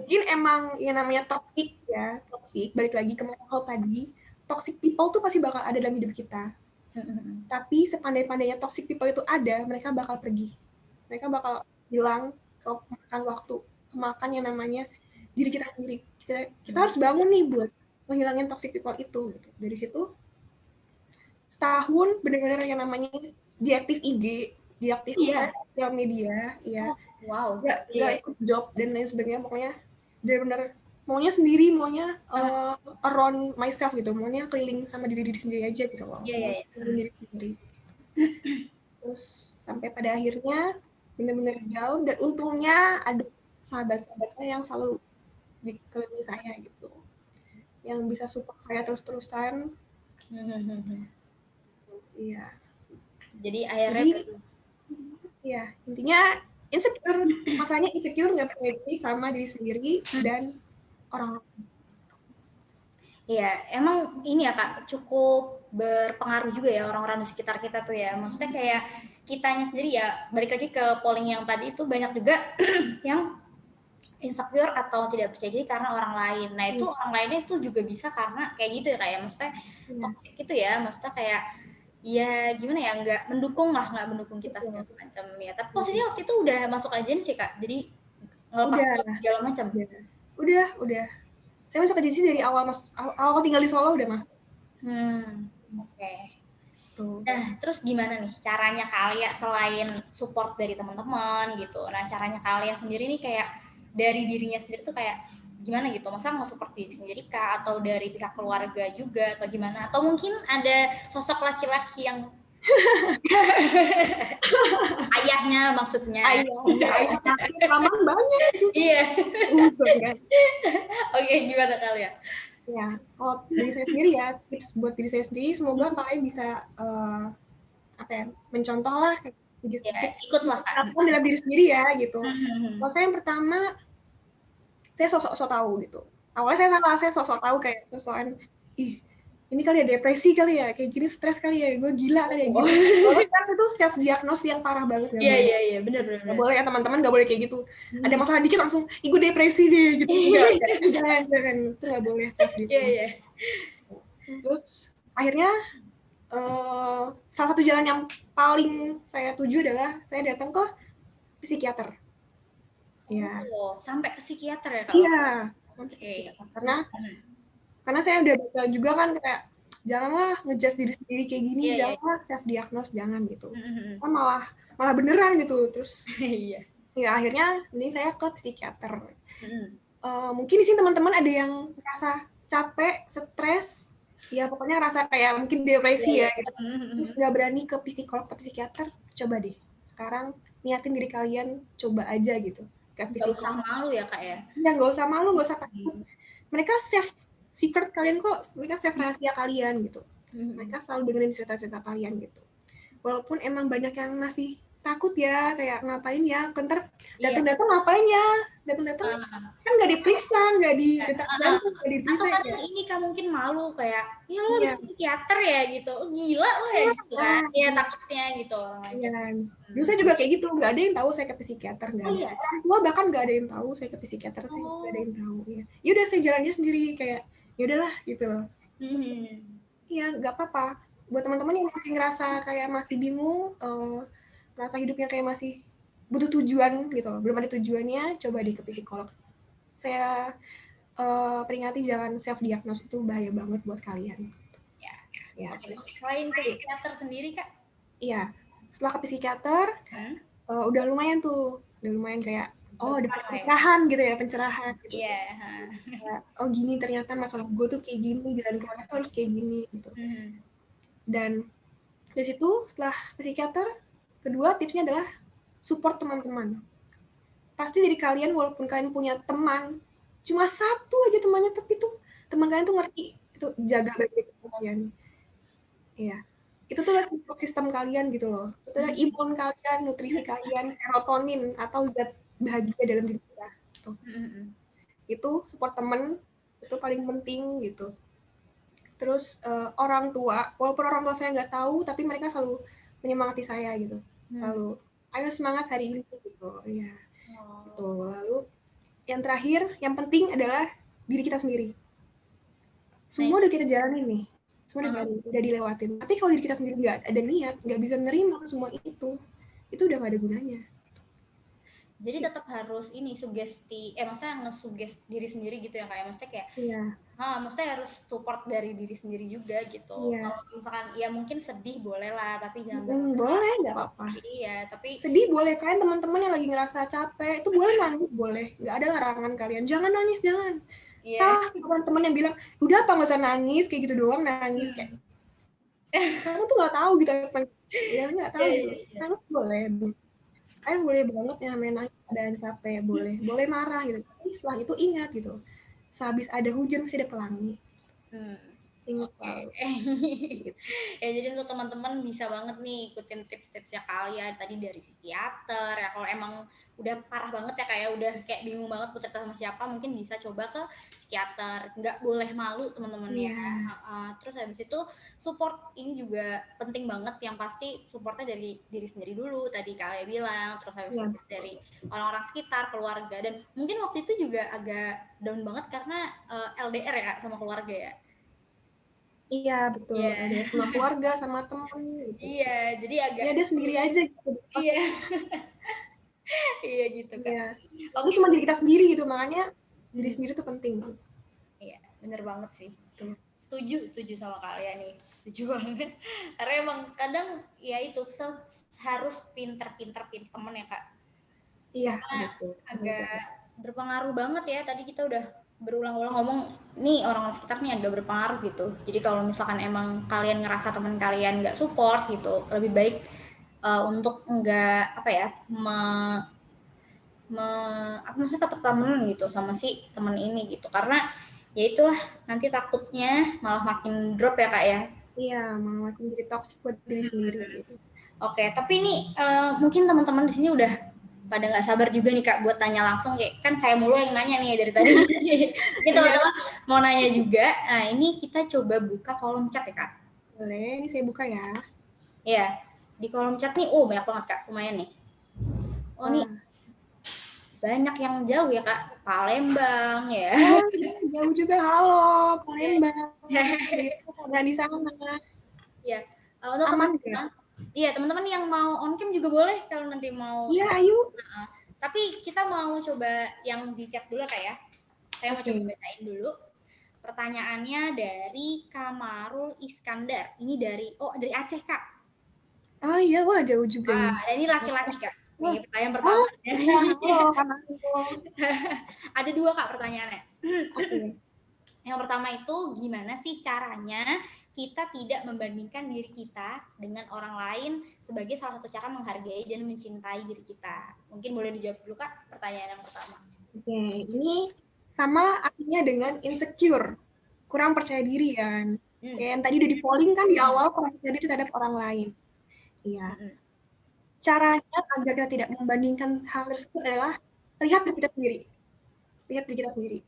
Mungkin emang yang namanya toxic ya, toxic. Balik lagi ke mental tadi, toxic people tuh pasti bakal ada dalam hidup kita. Tapi sepandai-pandainya toxic people itu ada, mereka bakal pergi. Mereka bakal hilang, makan waktu, makan yang namanya diri kita sendiri. Kita harus bangun nih buat menghilangin toxic people itu. Gitu. Dari situ, setahun benar-benar yang namanya diaktif IG, diaktif sosial media, ya. Nggak ikut job dan lain sebagainya, pokoknya benar-benar maunya sendiri, maunya around myself gitu, maunya keliling sama diri sendiri aja gitu loh. Diri sendiri. Terus sampai pada akhirnya benar-benar jauh, dan untungnya ada sahabat-sahabat saya yang selalu di keliling saya gitu, yang bisa support saya terus-terusan. Iya. Jadi akhirnya ya intinya insecure, masalahnya insecure nggak percaya diri sama diri sendiri dan orang lain. Iya, emang ini ya Kak, cukup berpengaruh juga ya orang-orang di sekitar kita tuh ya. Maksudnya kayak kitanya sendiri ya, balik lagi ke polling yang tadi itu banyak juga yang insecure atau tidak percaya diri karena orang lain. Nah itu orang lainnya itu juga bisa karena kayak gitu ya kayak maksudnya toxic gitu ya, maksudnya kayak ya gimana ya, nggak mendukung kita segala macam ya. Tapi posisinya waktu itu udah masuk aja nih sih Kak, jadi ngelepas segala macam. Udah. Saya masuk agensi dari awal tinggal di Solo udah mah. Oke. Nah, terus gimana nih caranya Kak Alia selain support dari teman-teman gitu? Nah, caranya Kak Alia sendiri nih kayak dari dirinya sendiri tuh kayak gimana gitu? Masa nggak support diri sendiri Kak? Atau dari pihak keluarga juga? Atau gimana? Atau mungkin ada sosok laki-laki yang ayahnya maksudnya. Ayahnya paman banyak. Iya. Oke, gimana Kak Alia? Ya, kalau diri saya sendiri ya, tips buat diri saya sendiri, semoga kalian bisa mencontoh lah kayak sedikit-sedikit ikutlah Kak. dalam diri sendiri ya gitu. Kalau saya yang pertama, saya sosok tahu gitu. Awalnya saya sosok tahu kayak sosokan, ini kali ya depresi kali ya, kayak gini stres kali ya, gue gila kali ya gitu. Kan itu self diagnosis yang parah banget. Iya, benar. Gak boleh ya teman-teman, gak boleh kayak gitu. Ada masalah dikit langsung, gue depresi deh gitu. Jangan, itu gak boleh self diagnosis. Terus akhirnya salah satu jalan yang paling saya tuju adalah saya datang ke psikiater. Ya. Sampai ke psikiater ya Kak? Iya, sampai ke psikiater. Karena saya udah baca juga kan kayak janganlah ngejudge diri sendiri kayak gini, janganlah self diagnose, jangan gitu. Kan malah beneran gitu. Terus ya akhirnya ini saya ke psikiater. Mungkin di sini teman-teman ada yang merasa capek, stres, ya pokoknya rasa kayak mungkin depresi ya gitu. Terus nggak berani ke psikolog atau psikiater, coba deh sekarang niatin diri kalian coba aja gitu ke psikolog. Nggak usah malu ya Kak ya? Ya nggak usah malu, nggak usah takut. Mereka safe secret kalian kok, mereka safe rahasia kalian gitu. Mereka selalu dengerin cerita-cerita kalian gitu. Walaupun emang banyak yang masih takut ya, kayak ngapain ya, ntar datang-datang ngapain ya, datang-datang kan nggak diperiksa, nggak didetak jantung, nggak diperiksa. Atau kan ini kan mungkin malu kayak, ya lo harus ke psikiater ya gitu, gila lo ya gitu kan, ya takutnya gitu. Iya, dulu saya juga kayak gitu, nggak ada yang tahu saya ke psikiater, nggak ada. Orang tua bahkan nggak ada yang tahu saya ke psikiater, saya nggak ada yang tahu. Ya udah saya jalannya sendiri kayak, ya udahlah gitu loh. Iya, nggak apa-apa. Buat teman-teman yang mungkin ngerasa kayak masih bingung, merasa hidupnya kayak masih butuh tujuan gitu loh, belum ada tujuannya, coba deh ke psikolog. Saya peringati jangan self diagnose, itu bahaya banget buat kalian. Ya. Selain ke psikiater sendiri Kak? Iya, setelah ke psikiater, udah lumayan kayak ada pencerahan gitu ya, pencerahan gitu. Oh gini ternyata masalah gue tuh kayak gini, jalan keluarnya tuh harus kayak gini gitu. Dan dari situ setelah psikiater, kedua tipsnya adalah support teman-teman. Pasti dari kalian walaupun kalian punya teman, cuma satu aja temannya, tapi tuh teman kalian tuh ngerti, itu jaga baik-baik kalian. Iya. Itu tuh support sistem kalian gitu loh. Itu imun kalian, nutrisi kalian, serotonin atau zat bahagia dalam diri kita. Gitu. Itu support teman itu paling penting gitu. Terus orang tua, walaupun orang tua saya nggak tahu, tapi mereka selalu menyemangati saya gitu. Selalu, ayo semangat hari ini gitu. Ya. Gitu. Lalu yang terakhir, yang penting adalah diri kita sendiri. Semua udah kita jalanin nih. Semua udah dilewatin. Tapi kalau diri kita sendiri nggak ada niat, nggak bisa nerima semua itu udah nggak ada gunanya. Jadi tetap harus ini sugesti, maksudnya ngesugest diri sendiri gitu ya kayak maksudnya kayak, maksudnya harus support dari diri sendiri juga gitu. Kalau misalkan ya mungkin sedih boleh lah, tapi jangan boleh nggak apa-apa. Iya, tapi sedih boleh, kalian teman-teman yang lagi ngerasa capek itu boleh nangis, boleh, nggak ada larangan kalian, jangan nangis, jangan. Salah teman-teman yang bilang udah apa nggak usah nangis kayak gitu doang, nangis kayak kamu tuh nggak tahu gitu apa ya, nggak tahu gitu. Nangis boleh, kalian boleh banget ya main nangis keadaan capek, boleh marah gitu, tapi setelah itu ingat gitu, sehabis ada hujan masih ada pelangi. Ingat Oke. selalu. Gitu. Ya jadi untuk teman-teman bisa banget nih ikutin tips-tipsnya kalian tadi dari psikiater ya. Kalau emang udah parah banget ya kayak udah kayak bingung banget mau cerita sama siapa, mungkin bisa coba ke psikiater. Nggak boleh malu teman-teman ya. Iya. Terus habis itu support ini juga penting banget. Yang pasti supportnya dari diri sendiri dulu. Tadi kalian bilang. Terus habis Iya. support dari orang-orang sekitar, keluarga. Dan mungkin waktu itu juga agak down banget karena LDR ya Kak, sama keluarga ya. Iya, betul. Iya. LDR sama keluarga, sama teman gitu. Iya, jadi agak Ya dia sendiri aja gitu. iya, iya gitu Kak. Iya. Itu Oke, cuma diri kita sendiri gitu, makanya diri hmm, sendiri tuh penting. iya, bener banget sih. Tuh. Setuju sama kalian nih. Setuju banget. Karena emang kadang ya itu harus pinter-pinter pilih temen ya Kak. Iya, Karena betul. Betul agak banget. berpengaruh banget ya. Tadi kita udah berulang-ulang ngomong nih orang sekitar nih agak berpengaruh gitu. Jadi kalau misalkan emang kalian ngerasa teman kalian nggak support gitu, lebih baik untuk nggak apa ya aku maksudnya tetap temenan gitu sama si temen ini gitu karena ya itulah nanti takutnya malah makin drop ya Kak ya. Iya, malah makin jadi toxic buat diri sendiri gitu. Oke, tapi ini mungkin teman-teman di sini udah pada nggak sabar juga nih Kak buat tanya langsung kayak kan saya mulu yang nanya nih dari tadi. Ini Iya, teman-teman mau nanya juga. Nah, ini kita coba buka kolom chat ya Kak. boleh. Ini saya buka ya. Iya. Di kolom chat nih banyak banget Kak, lumayan nih. Oh, nih Wah. banyak yang jauh ya Kak. Palembang ya. Oh, iya, jauh juga. Halo, Palembang. Gitu, keadaan di sana. Ya, untuk Aman teman-teman, nggak? iya teman-teman yang mau on cam juga boleh kalau nanti mau. Iya, ayo. Tapi kita mau coba yang di chat dulu Kak ya. Saya mau coba Oke. bacain dulu. Pertanyaannya dari Kamarul Iskandar. Ini dari Aceh Kak. Oh iya, wah jauh juga nih. Dan ini laki-laki Kak. Wah. Nih pertanyaan Oh, pertama. iya. Halo, Kanako. Ada 2 Kak pertanyaannya. Oke. Yang pertama itu gimana sih caranya kita tidak membandingkan diri kita dengan orang lain sebagai salah satu cara menghargai dan mencintai diri kita. Mungkin boleh dijawab dulu Kak pertanyaan yang pertama. Oke, ini sama artinya dengan insecure, kurang percaya diri kan. Kayak yang tadi udah di polling kan di awal kurang percaya diri terhadap orang lain. Iya. Caranya agar kita tidak membandingkan hal tersebut adalah lihat diri kita sendiri. Lihat diri kita sendiri.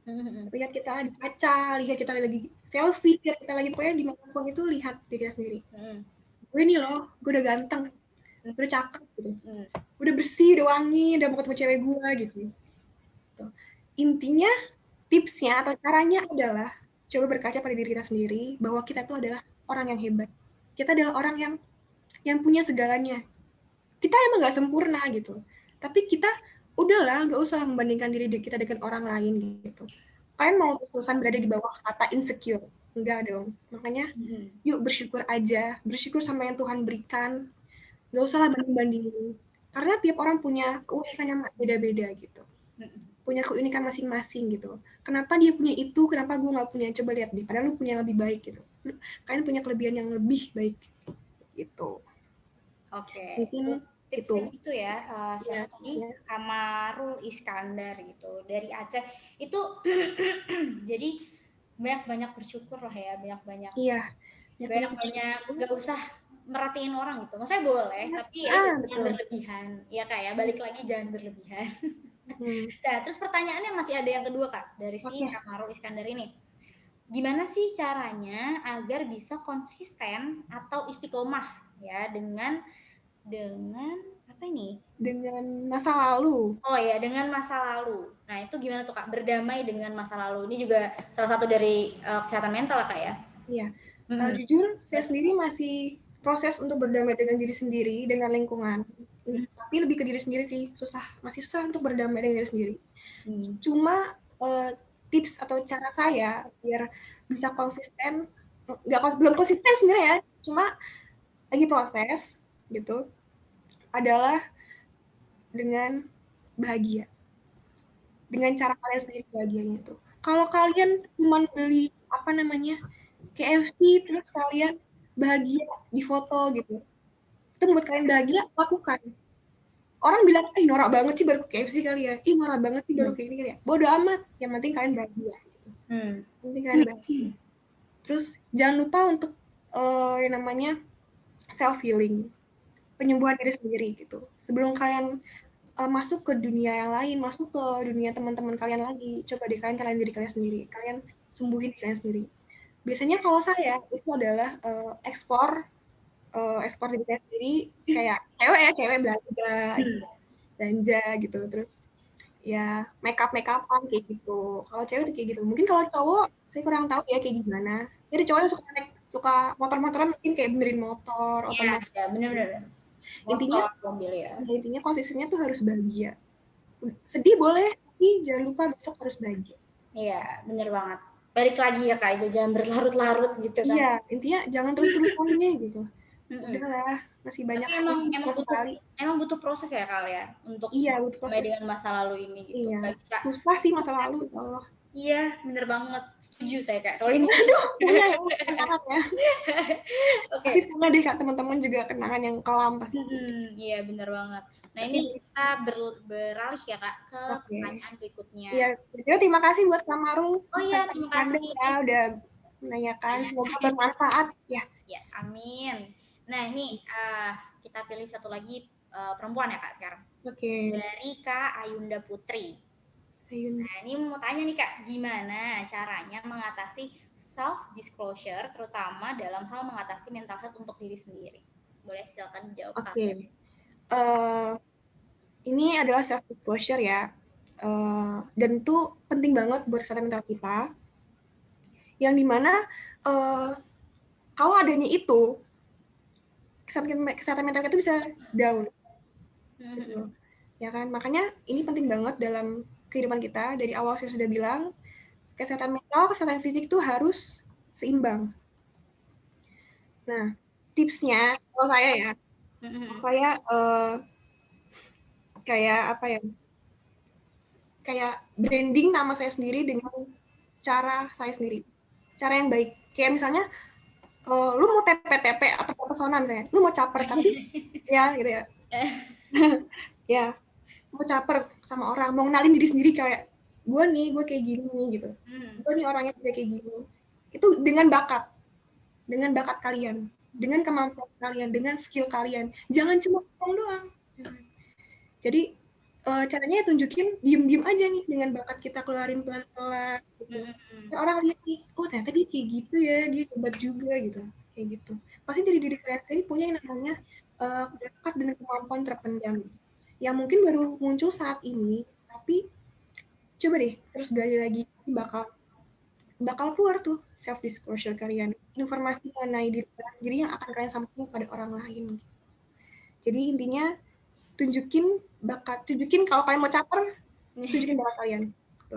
Lihat kita di kaca, lihat kita lagi selfie, lihat kita lagi pokoknya dimanapun itu lihat diri kita sendiri. Gue nih loh, gue udah ganteng, gue udah cakep gitu. Udah bersih, udah wangi, udah mau ketemu cewek gue gitu. Intinya tipsnya atau caranya adalah coba berkaca pada diri kita sendiri bahwa kita itu adalah orang yang hebat. Kita adalah orang yang punya segalanya. Kita emang nggak sempurna gitu. Tapi kita udahlah nggak usah membandingkan diri kita dengan orang lain gitu. Kalian mau terusan berada di bawah kata insecure? Enggak dong. Makanya yuk bersyukur aja. Bersyukur sama yang Tuhan berikan. Nggak usahlah banding-bandingin. Karena tiap orang punya keunikan yang beda-beda gitu. Punya keunikan masing-masing gitu. Kenapa dia punya itu, kenapa gue nggak punya? Coba lihat deh, padahal lu punya yang lebih baik gitu. Kalian punya kelebihan yang lebih baik gitu. Oke. Mungkin Tipsnya gitu ya, ya, siapa tadi? Kamarul Iskandar gitu dari Aceh. Itu jadi banyak-banyak bersyukur lah ya, banyak-banyak iya. nggak usah merhatiin orang gitu. Maksudnya boleh, tapi ya itu jangan berlebihan. Ya Kak ya, balik lagi jangan berlebihan. Nah, terus pertanyaannya masih ada yang kedua Kak dari si Kamarul Iskandar ini. Gimana sih caranya agar bisa konsisten atau istiqomah ya dengan apa ini? Dengan masa lalu. Oh ya, dengan masa lalu. Nah, itu gimana tuh Kak? Berdamai dengan masa lalu. Ini juga salah satu dari kesehatan mental Kak ya? Iya. Jujur, saya sendiri masih proses untuk berdamai dengan diri sendiri, dengan lingkungan. Tapi lebih ke diri sendiri sih, masih susah untuk berdamai dengan diri sendiri. Cuma tips atau cara saya biar bisa konsisten, belum konsisten sebenarnya ya, cuma lagi proses gitu, adalah dengan bahagia. Dengan cara kalian sendiri bahagianya itu. Kalau kalian cuma beli KFC terus kalian bahagia di foto gitu, itu membuat kalian bahagia, lakukan. Orang bilang, norak banget sih baru ke KFC kali ya, norak banget sih baru kayak gini kali ya. Bodoh amat, yang penting kalian bahagia. Yang penting kalian bahagia. Terus jangan lupa untuk yang namanya self healing, penyembuhan diri sendiri gitu. Sebelum kalian masuk ke dunia yang lain, masuk ke dunia teman-teman kalian lagi, coba deh kalian kenalin diri kalian sendiri, kalian sembuhin diri kalian sendiri. Biasanya kalau saya itu adalah ekspor diri saya sendiri, kayak cewek belanja gitu, terus ya make upan kayak gitu. Kalau cewek tuh kayak gitu. Mungkin kalau cowok saya kurang tahu ya kayak gimana. Jadi cowok yang suka motor-motoran, mungkin kayak benerin motor, Iya, otomotif. ya bener-bener. Intinya Motor, mobil ya. intinya konsistennya tuh harus bahagia. Sedih boleh, tapi jangan lupa besok harus bahagia. Iya, bener banget. Balik lagi ya Kak, itu jangan berlarut-larut gitu kan. Iya, intinya jangan terus-terusan deh gitu. Mm-mm. Udahlah, masih banyak Tapi hari emang butuh sekali. proses ya Kak ya untuk Iya, butuh damai proses. dengan masa lalu ini gitu. Iya, Gak bisa. susah sih masa lalu, ya Allah. Iya, bener banget. Setuju saya Kak. Kalau ini. Aduh, punya kenangan ya. Oke. Pasti punya deh Kak, teman-teman juga kenangan yang kelam pasti. Iya, bener banget. Nah, Tapi, ini kita beralih ya Kak ke oke. pertanyaan berikutnya. Iya, jadi terima kasih buat Kak Marung, Oh iya, Ustaz terima Chandra kasih. ya udah menanyakan, semoga bermanfaat ya. Ya, amin. Nah, ini kita pilih satu lagi perempuan ya Kak sekarang. Oke. Dari Kak Ayunda Putri. Ayun. Nah, ini mau tanya nih Kak, gimana caranya mengatasi self disclosure terutama dalam hal mengatasi mental health untuk diri sendiri? Boleh silakan dijawab Kak. Oke. Ini adalah self disclosure ya. Dan itu penting banget buat kesehatan mental kita. Yang dimana kalau adanya itu, kesehatan mental kita bisa down. Gitu. Ya kan? Makanya ini penting banget dalam kehidupan kita. Dari awal saya sudah bilang, kesehatan mental, kesehatan fisik itu harus seimbang. Nah, tipsnya kalau saya ya, saya kayak apa ya? Kayak branding nama saya sendiri dengan cara saya sendiri. Cara yang baik. Kayak misalnya lu mau TP-TP atau pesona misalnya, lu mau caper tapi ya gitu ya. Ya, mau caper sama orang, mau kenalin diri sendiri kayak gue kayak gini gitu. Gue nih orangnya bisa kayak gini. Itu dengan bakat kalian, dengan kemampuan kalian, dengan skill kalian. Jangan cuma ngomong doang. Jadi caranya tunjukin diem-diem aja nih dengan bakat kita keluarin pelan-pelan gitu. Orang lihat nih, oh ternyata dia kayak gitu ya, dia hebat juga gitu, kayak gitu. Pasti dari diri kalian sendiri punya yang namanya bakat dan kemampuan terpendam, yang mungkin baru muncul saat ini, tapi coba deh terus gali lagi, bakal keluar tuh self disclosure kalian, informasi mengenai diri kalian sendiri yang akan kalian sampaikan kepada orang lain. Jadi intinya tunjukin kalau kalian mau caper, tunjukin bakat kalian.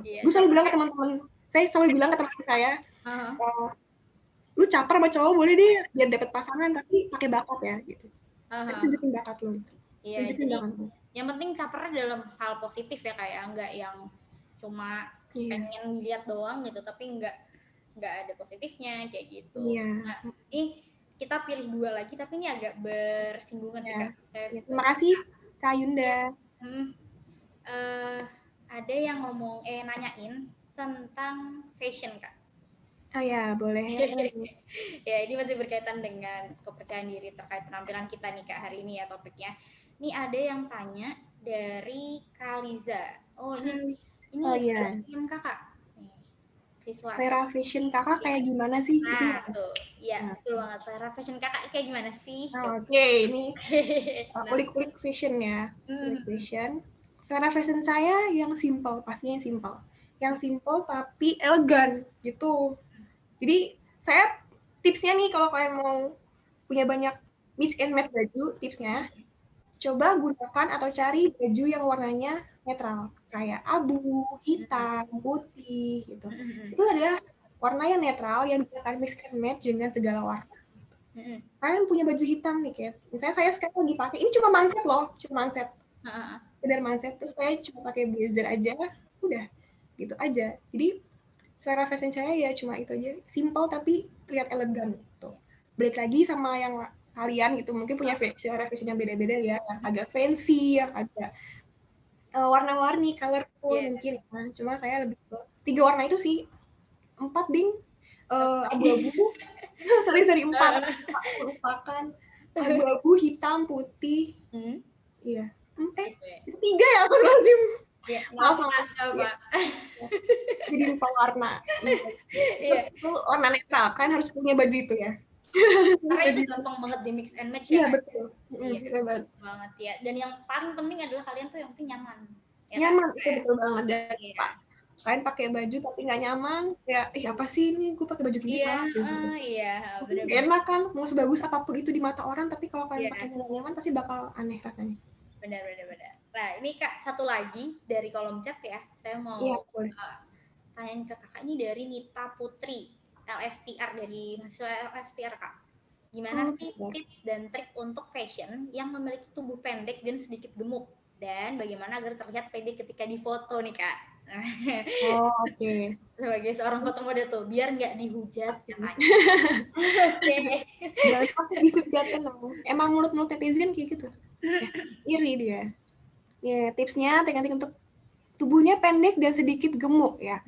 Gue selalu bilang ke teman-teman, saya selalu bilang ke teman saya, lu caper sama cowok boleh deh biar dapet pasangan, tapi pakai bakat ya gitu. Tapi tunjukin bakat lu. Iya, jadi yang penting capernya dalam hal positif ya kayak nggak yang cuma pengen lihat doang gitu, tapi nggak ada positifnya kayak gitu. Nah, ini kita pilih dua lagi, tapi ini agak bersinggungan sih Kak. Terima kasih Kak Yunda. Ada yang nanyain tentang fashion Kak. Oh ya, boleh. Ya, ini masih berkaitan dengan kepercayaan diri terkait penampilan kita nih Kak hari ini ya topiknya. Ini ada yang tanya dari Kaliza. Oh, ini fashion Kakak. Siswa. Selera fashion Kakak kayak gimana sih? Nah, tuh. Iya, betul banget. Selera fashion Kakak kayak gimana sih? Oke, ini kulik-kulik fashion ya. Kulik fashion. Selera fashion saya yang simple, pastinya yang simple. Yang simple tapi elegan gitu. Jadi saya tipsnya nih kalau kalian mau punya banyak mix and match baju, tipsnya coba gunakan atau cari baju yang warnanya netral, kayak abu, hitam, putih gitu. Itu adalah warna yang netral yang bisa kalian mix and match dengan segala warna. Kalian punya baju hitam nih, guys. Misalnya saya sekarang lagi pakai, ini cuma manset loh, sekedar manset, terus saya cuma pakai blazer aja, udah gitu aja. Jadi selera fashion saya ya cuma itu aja, simple tapi terlihat elegan gitu. Balik lagi sama yang kalian gitu, mungkin punya selera fashion yang beda-beda ya, yang agak fancy, yang agak warna-warni, colorful mungkin ya. Cuma saya lebih ke 3 warna itu sih, 4 ding. Abu-abu, seri-seri 4, merupakan abu-abu, hitam, putih, iya, Gitu ya. itu 3 ya, astagfirullahaladzim. Iya, nggak Maaf, apa-apa, maaf, nggak iya. apa. Jadi lupa warna. Iya, Iya, itu warna netral, kan harus punya baju itu ya. karena Baju itu itu. gampang banget di mix and match ya, Iya, Kak? betul. Iya, Bener banget. banget ya. Dan yang paling penting adalah kalian tuh yang penting nyaman, ya kan? Nyaman, itu betul banget. Dan Iya. kalian pakai baju tapi nggak nyaman, kayak, ih apa sih ini, gue pakai baju gini Iya, salah gitu. iya, Tapi nggak bener-bener. enak kan, mau sebagus apapun itu di mata orang, tapi kalau kalian pakai Iya, nggak nyaman pasti bakal aneh rasanya. benar-benar. Nah, ini Kak, satu lagi dari kolom chat ya. Saya Iya, mau boleh. tanyain ke Kakak, ini dari Nita Putri, LSPR, dari mahasiswa LSPR, Kak. Gimana sih Sebentar. tips dan trik untuk fashion yang memiliki tubuh pendek dan sedikit gemuk? Dan bagaimana agar terlihat pede ketika difoto nih, Kak? Oke. Sebagai seorang foto model tuh, biar nggak dihujat katanya. Oke. Jangan takut dihujat, emang mulut-mulut netizen kayak gitu. Ya, iri dia. Ya, tipsnya teknik untuk tubuhnya pendek dan sedikit gemuk ya.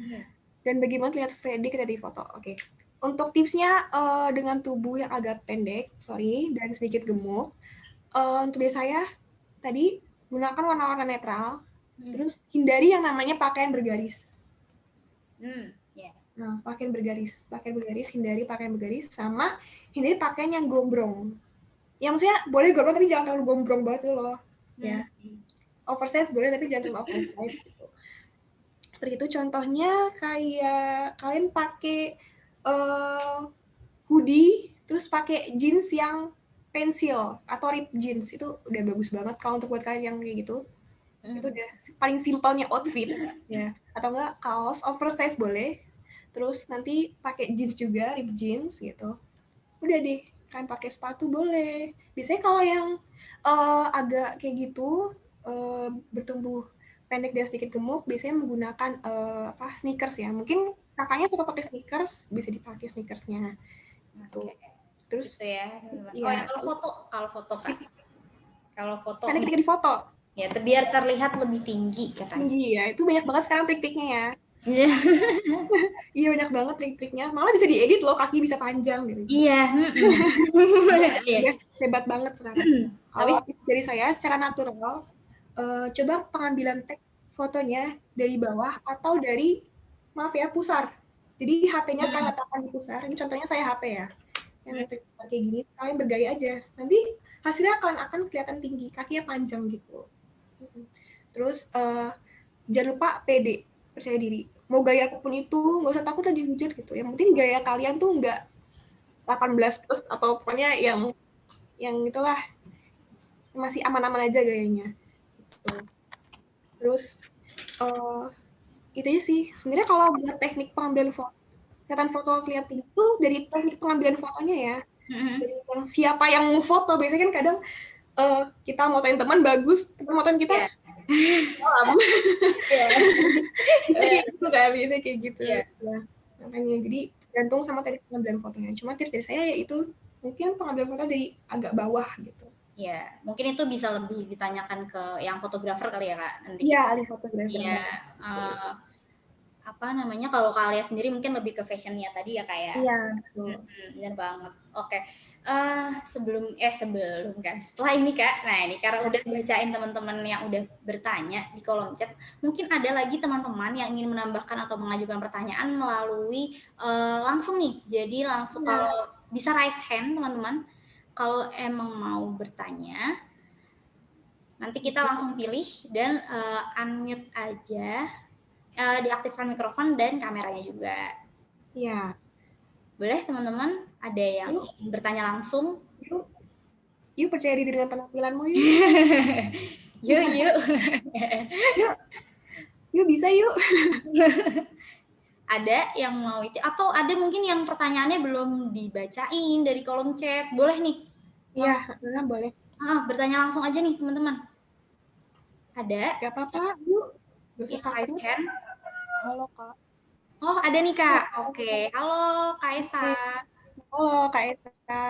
Dan bagaimana terlihat pede ketika di foto. Oke. Untuk tipsnya dengan tubuh yang agak pendek, dan sedikit gemuk. Untuk diri saya tadi gunakan warna-warna netral. Terus hindari yang namanya pakaian bergaris. Ya. Nah, pakaian bergaris, hindari pakaian bergaris, sama hindari pakaian yang gombrong. Ya maksudnya boleh gombrong tapi jangan terlalu gombrong banget loh. Ya. Oversize boleh tapi jangan terlalu oversize gitu. Seperti itu contohnya kayak kalian pakai hoodie terus pakai jeans yang pensil atau rip jeans, itu udah bagus banget kalau untuk buat kalian yang kayak gitu. Itu udah paling simpelnya outfit ya. Atau enggak kaos oversize boleh. Terus nanti pakai jeans juga, rip jeans gitu. Udah deh, kalian pakai sepatu boleh. Biasanya kalau yang agak kayak gitu bertumbuh pendek dan sedikit gemuk, biasanya menggunakan sneakers ya. Mungkin kakaknya suka pakai sneakers, bisa dipakai sneakersnya. Gitu. Terus gitu ya. Oh ya, kalau foto Kak. Kalau foto karena ketika di foto ya biar terlihat lebih tinggi katanya. tinggi ya. Itu banyak banget sekarang trik-triknya ya. Iya, banyak banget trik-triknya. Malah bisa diedit loh, kaki bisa panjang gitu. Iya. Iya, hebat banget sekarang. Kalau dari saya secara natural, coba pengambilan tag fotonya dari bawah atau dari, maaf ya, pusar. Jadi HP-nya kalian letakkan di pusar. Ini contohnya saya HP ya. Yang kayak gini, kalian bergaya aja. Nanti hasilnya kalian akan kelihatan tinggi, kakinya panjang gitu. Terus jangan lupa pede, percaya diri. Mau gaya apapun itu, nggak usah takut lah dihujat gitu. Yang penting gaya kalian tuh nggak 18 plus atau pokoknya yang itulah masih aman-aman aja gayanya. Gitu. Terus itu aja sih. Sebenarnya kalau buat teknik pengambilan foto, kelihatan foto kelihatan itu dari teknik pengambilan fotonya ya. Dari yang siapa yang mau foto, biasanya kan kadang kita motoin teman bagus, teman motoin kita salam. Kayak gitu kan, biasanya kayak gitu. Ya, makanya jadi gantung sama teknik pengambilan fotonya. Cuma tips dari saya yaitu mungkin pengambilan foto dari agak bawah gitu. Ya, mungkin itu bisa lebih ditanyakan ke yang fotografer kali ya Kak nanti. Iya, ahli fotografer. Iya. Apa namanya, kalau kalian sendiri mungkin lebih ke fashionnya tadi ya Kak ya. Iya, betul. Benar banget. Oke. Sebelum kan setelah ini Kak, nah ini karena udah bacain teman-teman yang udah bertanya di kolom chat, mungkin ada lagi teman-teman yang ingin menambahkan atau mengajukan pertanyaan melalui langsung nih. Jadi langsung kalau bisa raise hand teman-teman, kalau emang mau bertanya, nanti kita langsung pilih dan unmute aja, diaktifkan mikrofon dan kameranya juga. Iya. Boleh teman-teman, ada yang ingin bertanya langsung? Yuk percaya diri dengan penampilanmu yuk. Yuk. Yuk bisa yuk. Ada yang mau itu atau ada mungkin yang pertanyaannya belum dibacain dari kolom chat, boleh nih? Iya, boleh. Bertanya langsung aja nih teman-teman. Ada? Gak apa-apa, yuk. Gak usah takut. Halo Kak. Oh, ada nih Kak. Oke. Halo Kak Esa. Halo Kak Esa.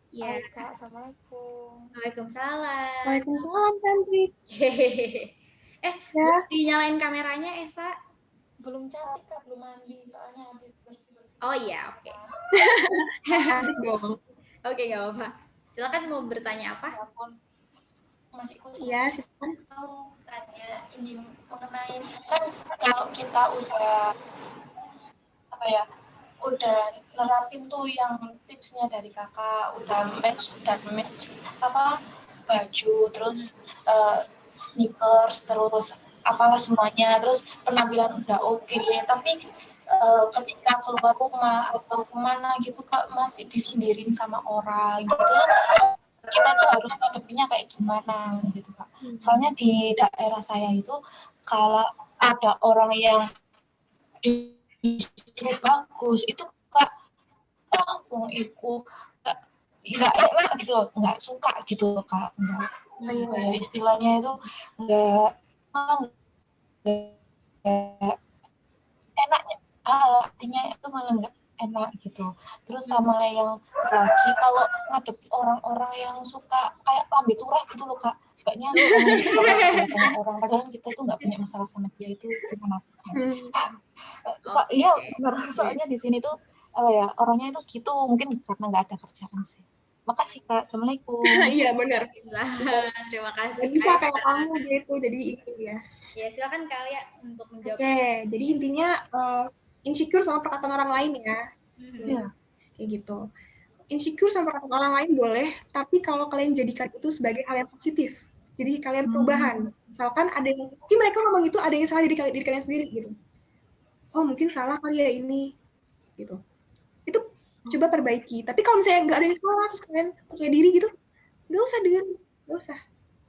Iya. Hai Kak, Assalamualaikum. Waalaikumsalam. Waalaikumsalam cantik. Ya. Dinyalain kameranya Esa? Belum cantik Kak, belum mandi soalnya habis bersih-bersih Oh iya, oke. Adik dong. Oke, nggak apa-apa. Silakan mau bertanya apa? Ya ampun, Mas Iko Iya, silakan. mau tanya ini mengenai kan kalau kita udah apa ya, udah nerapin tuh yang tipsnya dari kakak, udah match dan match apa baju, terus sneakers, terus apalah semuanya, terus penampilan udah oke, tapi ketika keluar rumah atau kemana gitu kak masih disindirin sama orang gitu, kita tuh harus ngadepinnya kayak gimana gitu kak. Soalnya di daerah saya itu kalau ada orang yang justru bagus itu kak, oh wong iku nggak enak gitu loh, nggak suka gitu loh kak. Kayak istilahnya itu nggak enaknya, artinya itu malah nggak enak gitu. Terus sama yang lagi kalau ngadepi orang-orang yang suka kayak lambe turah gitu loh kak, sukanya sama orang padahal kita tuh nggak punya masalah sama dia, itu gimana? Iya benar, soalnya di sini tuh ya orangnya itu gitu, mungkin karena nggak ada kerjaan sih. Makasih kak, assalamualaikum. Iya benar. Terima kasih. Gak bisa kayak kamu gitu, jadi itu ya. Ya silakan kalian untuk menjawab. Oke, jadi intinya insecure sama perkataan orang lain ya. Iya. Kayak gitu. Insecure sama perkataan orang lain boleh, tapi kalau kalian jadikan itu sebagai hal yang positif. Jadi kalian perubahan. Misalkan ada yang, mungkin mereka ngomong itu ada yang salah diri kalian sendiri gitu. Oh mungkin salah kali ya ini, gitu. Itu coba perbaiki. Tapi kalau misalnya nggak ada yang salah, terus kalian percaya diri gitu, nggak usah dengerin, nggak usah.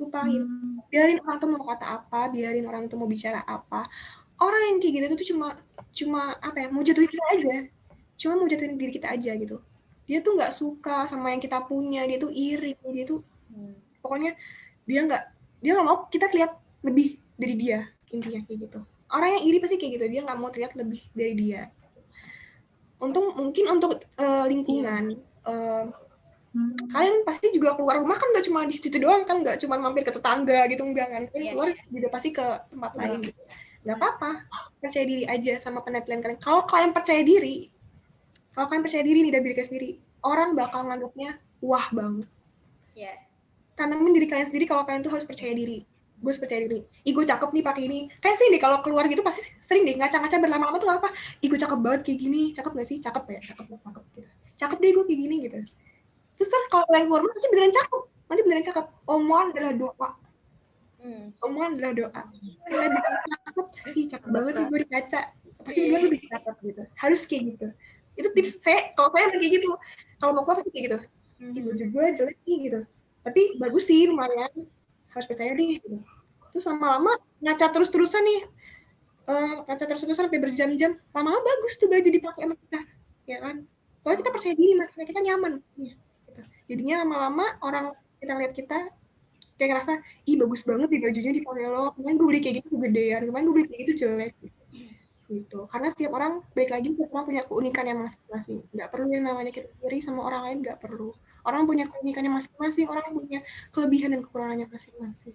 Lupain. Biarin orang itu mau kata apa, biarin orang itu mau bicara apa. Orang yang kayak gitu tuh cuma apa ya, mau jatuhin kita aja. Cuma mau jatuhin diri kita aja gitu. Dia tuh nggak suka sama yang kita punya, dia tuh iri, dia tuh pokoknya dia nggak mau kita lihat lebih dari dia, intinya kayak gitu. Orang yang iri pasti kayak gitu, dia nggak mau terlihat lebih dari dia. Mungkin untuk lingkungan, kalian pasti juga keluar rumah kan nggak cuma di situ doang kan, nggak cuma mampir ke tetangga gitu, enggak kan, keluar juga pasti ke tempat lain gitu. Nggak apa-apa, percaya diri aja sama penampilan kalian. Kalau kalian percaya diri nih dari diri kalian sendiri, orang bakal nganggapnya wah banget. Tanamin diri kalian sendiri kalau kalian tuh harus percaya diri. Gue harus percaya diri. Ih gue cakep nih pakai ini. Kayak sih deh kalau keluar gitu pasti sering deh ngaca-ngaca berlama-lama tuh apa? Ih gue cakep banget kayak gini. Cakep gak sih? Cakep ya? Cakep gitu. Cakep deh gue kayak gini gitu. Terus kan kalau kalian keluar pasti beneran cakep. Nanti beneran cakep. Omongan adalah doa. Omongan adalah doa. Kalian cakep. Ih cakep banget nih gue di kaca. Pasti gue lebih cakep gitu. Harus kayak gitu. Itu tips saya. Kalau saya kayak gitu. Kalau mau keluar pasti kayak gitu. Ih baju gue jelek nih gitu. Tapi bagus sih lumayan, harus percaya deh gitu. Terus lama-lama ngaca terus-terusan nih, ngaca terus-terusan sampai berjam-jam, lama-lama bagus tuh baju dipakai sama kita, ya kan? Soalnya kita percaya diri, makanya kita nyaman. Ya, gitu. Jadinya lama-lama orang kita lihat kita kayak ngerasa, ih bagus banget di bajunya dipakai lo, kemarin gue beli kayak gitu gedean, kemarin gue beli kayak gitu jelek. Gitu. Karena setiap orang, balik lagi, setiap orang punya keunikan yang masing-masing. Nggak perlu yang namanya kita iri sama orang lain, nggak perlu. Orang punya keunikannya masing-masing, orang punya kelebihan dan kekurangannya masing-masing.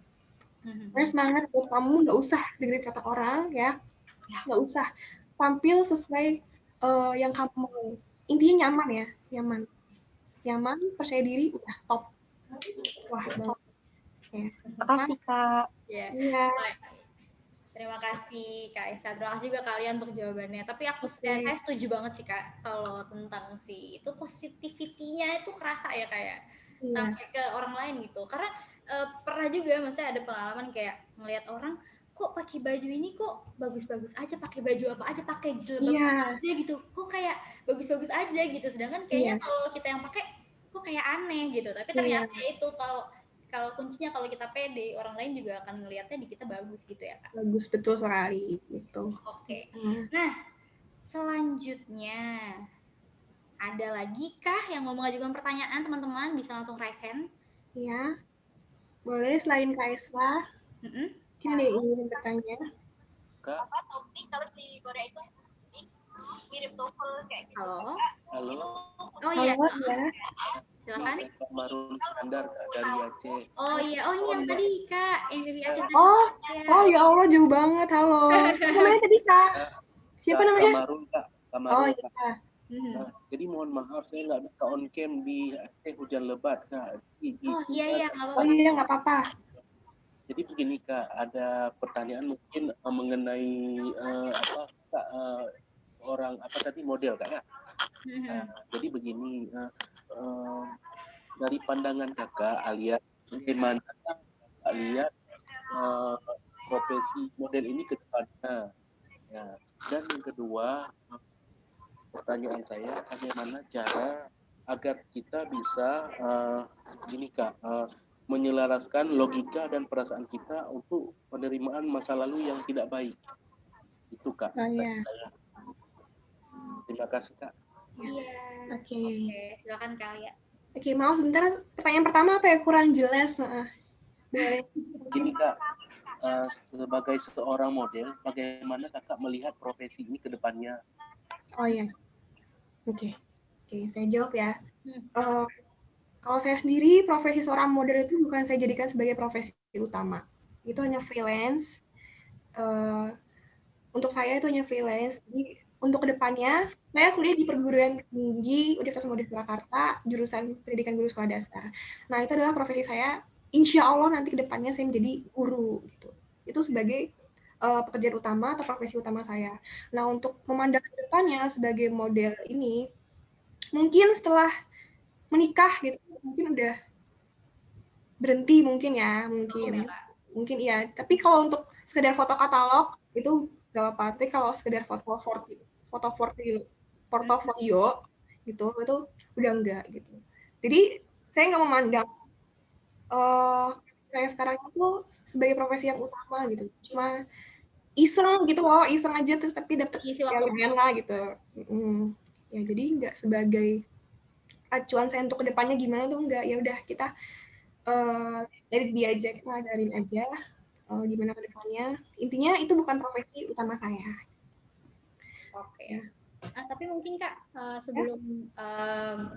Makanya semangat buat kamu, nggak usah dengerin kata orang ya, nggak usah tampil sesuai yang kamu mau. Intinya nyaman ya, nyaman, percaya diri, udah top. Wah, top. Ya. Makasih kak. Iya. Terima kasih Kak Esa, terima kasih juga kalian untuk jawabannya. Tapi saya setuju banget sih Kak, kalau tentang si itu positivity-nya itu kerasa ya kayak sampai ke orang lain gitu. Karena pernah juga maksudnya ada pengalaman kayak ngelihat orang kok pakai baju ini kok bagus-bagus aja, pakai baju apa aja, pakai jilbab aja gitu, kok kayak bagus-bagus aja gitu. Sedangkan kayaknya kalau kita yang pakai kok kayak aneh gitu. Tapi ternyata itu kalau kuncinya kalau kita pede, orang lain juga akan ngelihatnya di kita bagus gitu ya Kak. Bagus, betul sekali gitu. Oke. Nah, selanjutnya ada lagi kah yang mau mengajukan pertanyaan teman-teman? Bisa langsung raise hand. Ya, boleh selain Kak Esa. Ini ingin bertanya. Apa topik kalau di Korea itu mirip novel kayak gitu? Halo. Oh iya. Silakan. Kak Marul Iskandar dari Aceh. Oh iya, ini yang tadi Kak, yang dari Aceh tadi. Oh ya Allah jauh banget. Halo. Namanya tadi Kak. Siapa namanya? Kak Marul. Oh iya. Mhm. Jadi mohon maaf saya nggak bisa on cam di Aceh hujan lebat Kak. Oh iya nggak Oh apa-apa. iya, nggak apa-apa. Jadi begini Kak, ada pertanyaan mungkin mengenai apa Kak, seorang apa tadi model Kak ya. Mhm. Jadi begini, dari pandangan Kakak alias bagaimana Kakak lihat profesi model ini ke depannya. Ya. Dan yang kedua, pertanyaan saya bagaimana cara agar kita bisa gini Kak, menyelaraskan logika dan perasaan kita untuk penerimaan masa lalu yang tidak baik. Itu Kak. Oh iya. Terima kasih Kak. Iya. Oke. Oke, silakan Kak Alia. Oke, maaf sebentar. Pertanyaan pertama apa ya? Kurang jelas. Boleh. Gini Kak, sebagai seorang model, bagaimana Kakak melihat profesi ini ke depannya? Oh iya. Oke, saya jawab ya. Hmm. Kalau saya sendiri, profesi seorang model itu bukan saya jadikan sebagai profesi utama. Itu hanya freelance. Untuk saya itu hanya freelance. Jadi untuk kedepannya, saya kuliah di perguruan tinggi Universitas Modern Surakarta, jurusan pendidikan guru sekolah dasar. Nah, itu adalah profesi saya. Insya Allah nanti kedepannya saya menjadi guru. Gitu. Itu sebagai pekerjaan utama atau profesi utama saya. Nah, untuk memandang kedepannya sebagai model ini, mungkin setelah menikah gitu, mungkin udah berhenti mungkin ya, mungkin iya. Tapi kalau untuk sekedar foto katalog itu gak apa-apa. Tapi kalau sekedar portofolio gitu itu udah enggak gitu. Jadi saya nggak memandang saya sekarang itu sebagai profesi yang utama gitu. Cuma iseng gitu loh, iseng aja terus tapi dapet ya lumayan lah gitu. Ya jadi nggak sebagai acuan saya untuk kedepannya gimana tuh enggak. Ya udah kita dari dia aja, kita adarin aja gimana ke depannya. Intinya itu bukan profesi utama saya. Oke. Ya. Tapi mungkin Kak, sebelum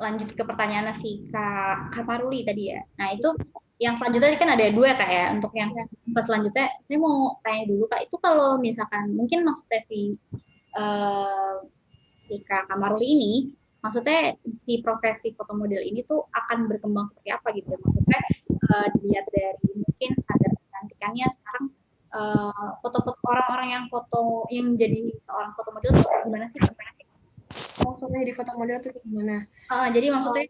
lanjut ke pertanyaan si Kak Maruli tadi ya. Nah itu yang selanjutnya kan ada dua Kak ya. Untuk yang selanjutnya, saya mau tanya dulu Kak, itu kalau misalkan mungkin maksudnya si Kak Maruli ini, maksudnya si profesi foto model ini tuh akan berkembang seperti apa gitu ya. Maksudnya dilihat dari mungkin standar kecantikannya sekarang foto-foto orang-orang yang foto yang jadi seorang foto model tuh gimana sih? Oh, jadi foto model tuh gimana? Jadi maksudnya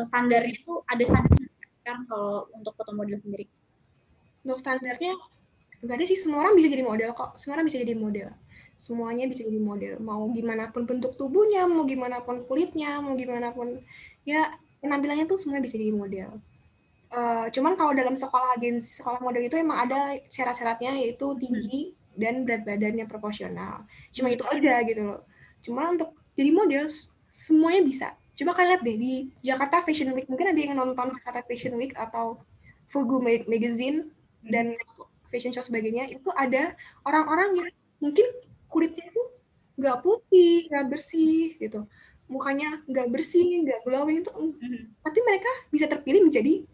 standarnya tuh ada standar sekarang kalau untuk foto model sendiri. Untuk standarnya nggak ada sih, semua orang bisa jadi model kok. Semua orang bisa jadi model. Semuanya bisa jadi model. Mau gimana pun bentuk tubuhnya, mau gimana pun kulitnya, mau gimana pun ya penampilannya tuh semua bisa jadi model. Cuman kalau dalam sekolah model itu emang ada syarat-syaratnya, yaitu tinggi dan berat badannya proporsional. Cuma itu ada gitu loh. Cuma untuk jadi model semuanya bisa. Coba kalian lihat deh di Jakarta Fashion Week, mungkin ada yang nonton Jakarta Fashion Week atau Vogue Magazine dan fashion show sebagainya, itu ada orang-orang yang mungkin kulitnya itu nggak putih, nggak bersih gitu, mukanya nggak bersih, nggak glowing itu, tapi mereka bisa terpilih menjadi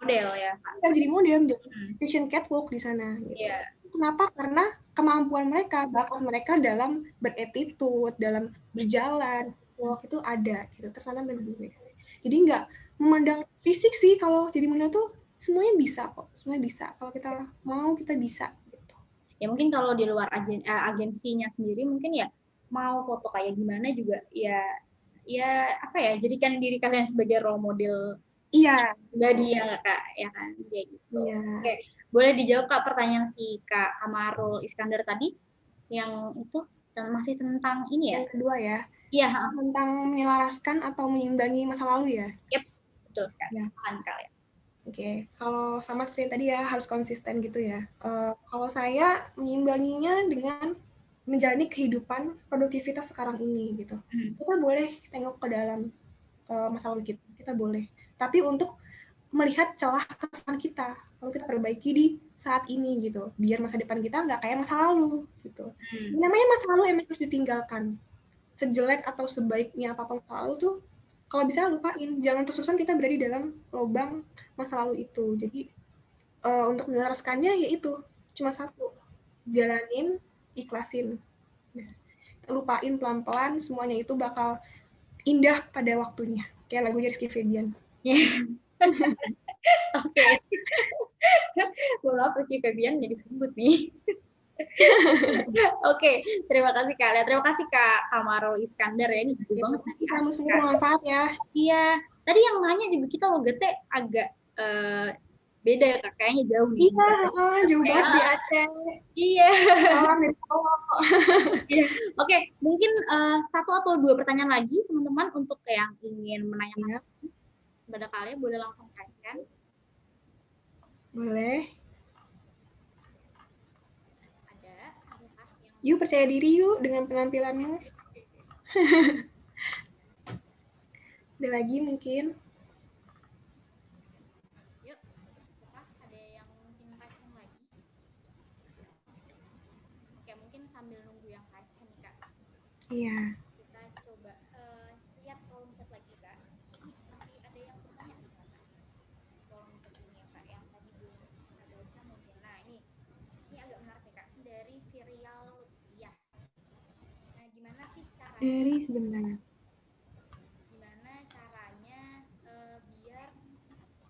model ya, jadi model, menjadi fashion catwalk di sana. Gitu. Yeah. Kenapa? Karena kemampuan mereka, bakat mereka dalam berattitude, dalam berjalan, walk itu ada, gitu, tertanam dalam diri mereka. Jadi nggak memandang fisik sih, kalau jadi model tuh semuanya bisa kok, semuanya bisa. Kalau kita mau, kita bisa. Gitu. Ya mungkin kalau di luar agensinya sendiri mungkin ya mau foto kayak gimana juga ya apa ya, jadikan diri kalian sebagai role model. Iya. Pribadi ya Kak, ya kan kayak gitu. Iya. Oke, boleh dijawab Kak pertanyaan si Kak Amarul Iskandar tadi yang itu masih tentang ini ya? Yang kedua ya. Iya. Tentang menyelaraskan atau menyimbangi masa lalu ya? Yep, betul sekali. Ya. Kalian. Oke, kalau sama seperti tadi ya, harus konsisten gitu ya. Kalau saya menyimbanginya dengan menjalani kehidupan produktivitas sekarang ini gitu. Kita boleh tengok ke dalam masa lalu kita boleh. Tapi untuk melihat celah kesalahan kita, kalau kita perbaiki di saat ini gitu, biar masa depan kita nggak kayak masa lalu gitu. Namanya masa lalu emang harus ditinggalkan. Sejelek atau sebaiknya apapun masa lalu tuh, kalau bisa lupain, jangan terus-terusan kita berada di dalam lubang masa lalu itu. Jadi untuk meneruskannya yaitu cuma satu, jalanin, ikhlasin. Nah, lupain pelan-pelan, semuanya itu bakal indah pada waktunya. Kayak lagunya Rizky Febian. Oke. Mohon maaf, Rizky Febian jadi disebut nih. Oke, terima kasih Kak Lea. Terima kasih Kak Kamarul Iskandar ya. Ini bagus banget ngasih Kamu semua bermanfaat ya. Iya, tadi yang nanya juga kita logatnya agak beda ya Kak, kayaknya jauh nih. Iya, jauh banget di Aceh. Iya. Salam dari Solo. Iya. Oke, mungkin 1 atau 2 pertanyaan lagi teman-teman untuk yang ingin menanyakan kepada kalian, boleh langsung kasihkan. Boleh. Adakah yang Yuk percaya diri yuk dengan penampilanmu. Ada lagi mungkin? Yuk, apakah ada yang mungkin question lagi? Oke, mungkin sambil nunggu yang question nih Kak. Iya. Kita coba lihat kolom chat lagi Kak. Ini masih ada yang bertanya nih Kak. Kolom chat ini ya Kak, yang tadi belum kita baca mungkin. Nah ini agak menarik nih Kak, dari Virial Lutfiah. Nah gimana sih caranya? Dari sebentar. Gimana caranya biar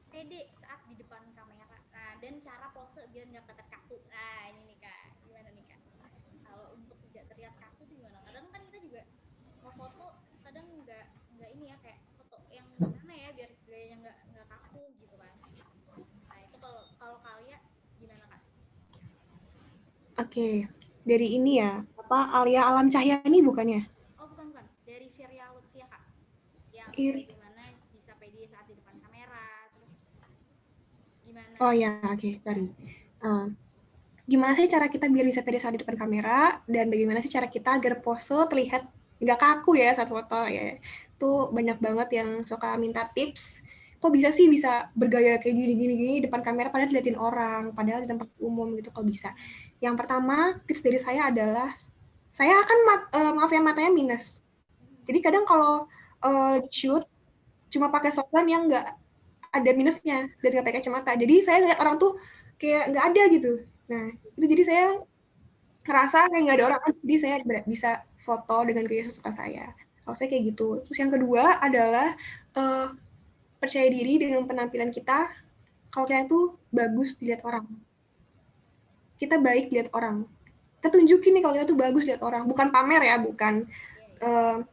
pede saat di depan kamera. Nah dan cara pose biar nggak terlihat kaku. Nah ini nih Kak, gimana nih Kak? Kalau untuk tidak terlihat kaku tuh gimana? Kadang kan kita juga ngefoto kadang nggak ini ya, kayak foto yang gimana ya biar gayanya nggak kaku gitu kan. Nah itu kalau kalian gimana Kak? Oke, dari ini ya, Alia Alam Cahyani bukannya? Oh bukan, dari Virial Lutfiah Kak. Yang gimana bisa pede saat di depan kamera, terus gimana? Oh ya, oke, sorry. Gimana sih cara kita biar bisa pede saat di depan kamera, dan bagaimana sih cara kita agar pose terlihat nggak kaku ya saat foto ya. Tuh banyak banget yang suka minta tips. Kok bisa sih bisa bergaya kayak gini depan kamera padahal diliatin orang, padahal di tempat umum gitu, kok bisa. Yang pertama, tips dari saya adalah, saya kan maaf ya, matanya minus. Jadi kadang kalau shoot cuma pakai softline yang nggak ada minusnya dan nggak pakai kacamata. Jadi saya lihat orang tuh kayak nggak ada gitu. Nah itu jadi saya ngerasa kayak nggak ada orang, jadi saya bisa foto dengan gaya sesuka saya. Kalau saya kayak gitu. Terus yang kedua adalah percaya diri dengan penampilan kita. Kalau kita tuh bagus dilihat orang, kita baik dilihat orang, kita tunjukin nih kalau kita tuh bagus lihat orang, bukan pamer ya, bukan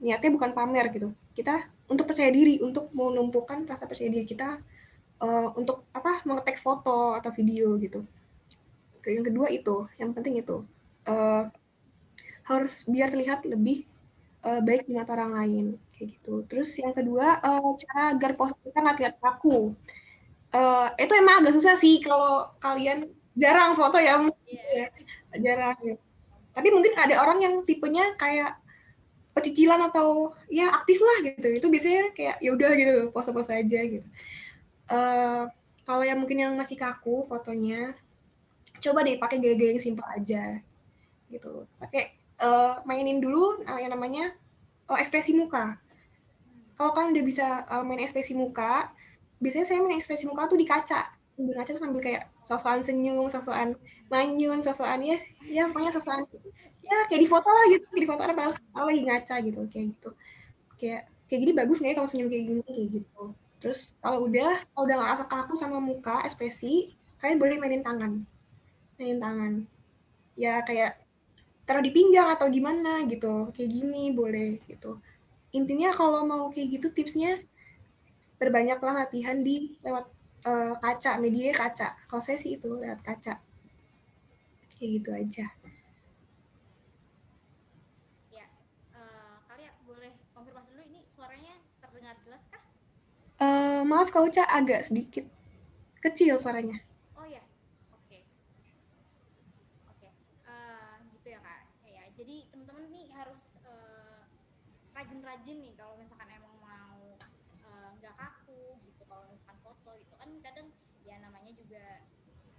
niatnya bukan pamer gitu. Kita untuk percaya diri, untuk menumpukan rasa percaya diri kita untuk mengetek foto atau video gitu. Yang kedua itu, yang penting itu harus biar terlihat lebih baik di mata orang lain kayak gitu. Terus yang kedua, cara agar pose kita nggak terlihat kaku. Itu emang agak susah sih kalau kalian jarang foto ya, jarang ya. Tapi mungkin ada orang yang tipenya kayak pecicilan atau ya aktif lah gitu. Itu biasanya kayak ya udah gitu, pose-pose aja gitu. Kalau yang mungkin yang masih kaku fotonya, coba deh pakai gaya-gaya yang simpel aja gitu. Pakai mainin dulu yang namanya ekspresi muka. Kalau kalian udah bisa main ekspresi muka, biasanya saya main ekspresi muka tuh di kaca. Di kaca tuh sambil kayak sosokan senyum, sosokan manyun, sosokan ya pokoknya sosokan ya kayak di foto lah gitu, kayak di foto ada padahal lagi ngaca gitu, kayak gitu. Kayak gini bagus nggak ya kalau senyum kayak gini gitu. Terus kalau udah nggak rasa kaku sama muka, ekspresi, kalian boleh mainin tangan. Ya kayak taruh di pinggang atau gimana gitu, kayak gini boleh gitu. Intinya kalau mau kayak gitu tipsnya, berbanyaklah latihan di lewat kaca, media kaca. Kalau saya sih itu lewat kaca. Kayak gitu aja. Ya, kalian boleh konfirmasi dulu, ini suaranya terdengar jelas kah? Maaf Kak Uca, agak sedikit kecil suaranya. Oh ya, oke. Gitu ya Kak. Ya, jadi teman-teman nih harus rajin-rajin nih kalau misalkan emang mau nggak kaku gitu, kalau misalkan foto itu kan kadang ya namanya juga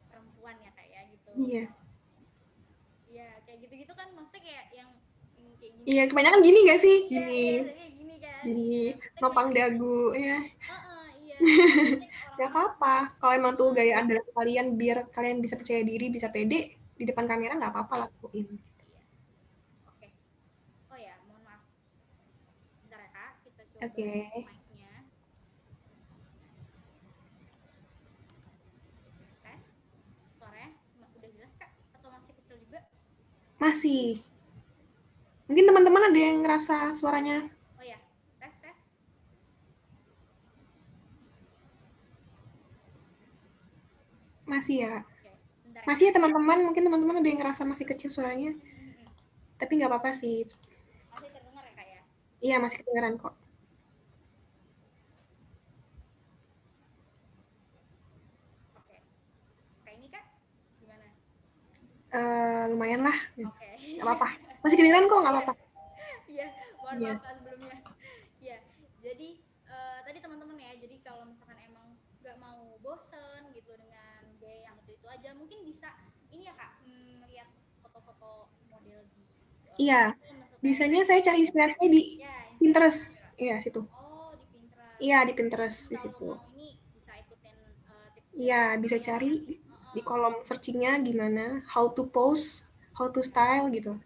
perempuan ya Kak ya gitu. Iya. Iya, kayak gitu-gitu kan maksudnya kayak yang kayak gini. Iya, kebanyakan gini nggak sih? Iya, Gini. kayak gini kan. Gini, nopang dagu ya. Iya. Gak apa-apa. Kalau emang tuh gaya andalan kalian biar kalian bisa percaya diri, bisa pede di depan kamera, nggak apa-apa lakuin. Iya. Oke. Oh Oke. Mic-nya. Tes. Suaranya udah jelas Kak? Atau masih kecil juga? Masih. Mungkin teman-teman ada yang ngerasa suaranya Oh ya, tes. masih ya. Oke, bentar ya. Masih ya teman-teman, mungkin teman-teman ada yang ngerasa masih kecil suaranya. Tapi nggak apa-apa sih. Masih terdengar ya Kak ya? Iya, masih kedengeran kok. Oke. Kayak ini Kak? Gimana? Lumayan lah. Oke. Nggak apa-apa. Masih kedengeran kok, nggak apa-apa. Iya, mohon Iya. maaf Kak sebelumnya. Iya, jadi tadi teman-teman ya, jadi kalau misalkan emang nggak mau bosen gitu dengan gaya yang itu aja, mungkin bisa ini ya Kak, lihat foto-foto model di Iya. film maksudnya. Biasanya saya cari inspirasinya di Ya, Pinterest. Iya, situ. Oh, di Pinterest. Iya, di Pinterest di Kalau situ. mau ini bisa ikutin tips. Iya, bisa cari di kolom searchingnya gimana, how to pose, how to style gitu.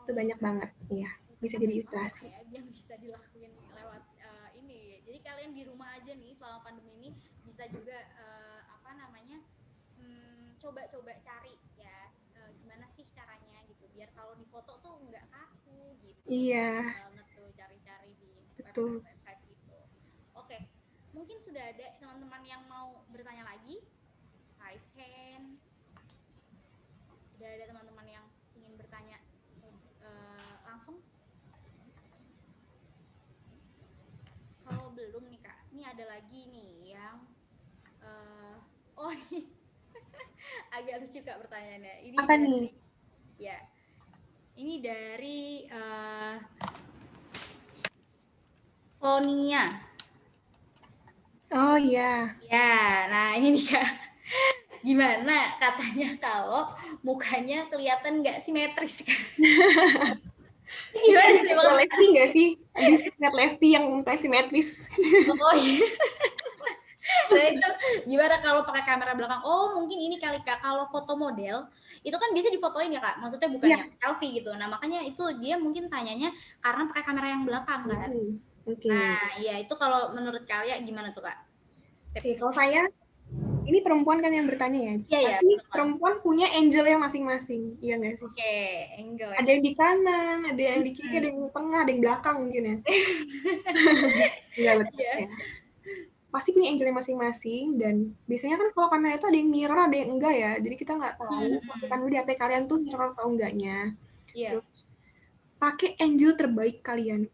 Itu banyak banget. Iya, bisa jadi inspirasi. Ya, yang bisa dilakuin lewat ini. Jadi kalian di rumah aja nih selama pandemi ini bisa juga apa namanya coba-coba cari ya gimana sih caranya gitu biar kalau di foto tuh nggak kaku gitu. Iya. Banget tuh cari-cari di Betul. website itu. Oke, mungkin sudah ada teman-teman yang mau bertanya lagi. Raise hand. Sudah ada teman-teman yang ingin bertanya langsung. Kalau belum nih Kak, ini ada lagi nih yang oh nih agak lucu Kak pertanyaannya. Ini Apa dari, nih? Ya, ini dari Sonia. Oh iya. Ya, nah ini nih Kak. Gimana katanya kalau mukanya kelihatan nggak simetris Kak? Gimana sih Kalau Lesti nggak sih? Habis lihat Lesti yang mukanya simetris. Oh iya. Nah itu gimana kalau pakai kamera belakang? Oh mungkin ini kali Kak, kalau foto model itu kan biasa difotoin ya Kak, maksudnya bukannya selfie gitu. Nah makanya itu dia mungkin tanyanya karena pakai kamera yang belakang kan. Oke. Nah iya itu kalau menurut kalian gimana tuh Kak? Oke, kalau saya ini perempuan kan yang bertanya ya. Iya, Pasti perempuan punya angelnya masing-masing, iya nggak sih? Oke, angle ya. Ada yang di kanan, ada yang di kiri, ada yang di tengah, ada yang belakang mungkin ya. Iya betul ya. Pasti punya angle masing-masing dan biasanya kan kalau kamera itu ada yang mirror, ada yang enggak ya. Jadi kita nggak tahu pastikan dulu di HP kalian tuh mirror atau enggaknya. Iya. Terus pakai angle terbaik kalian.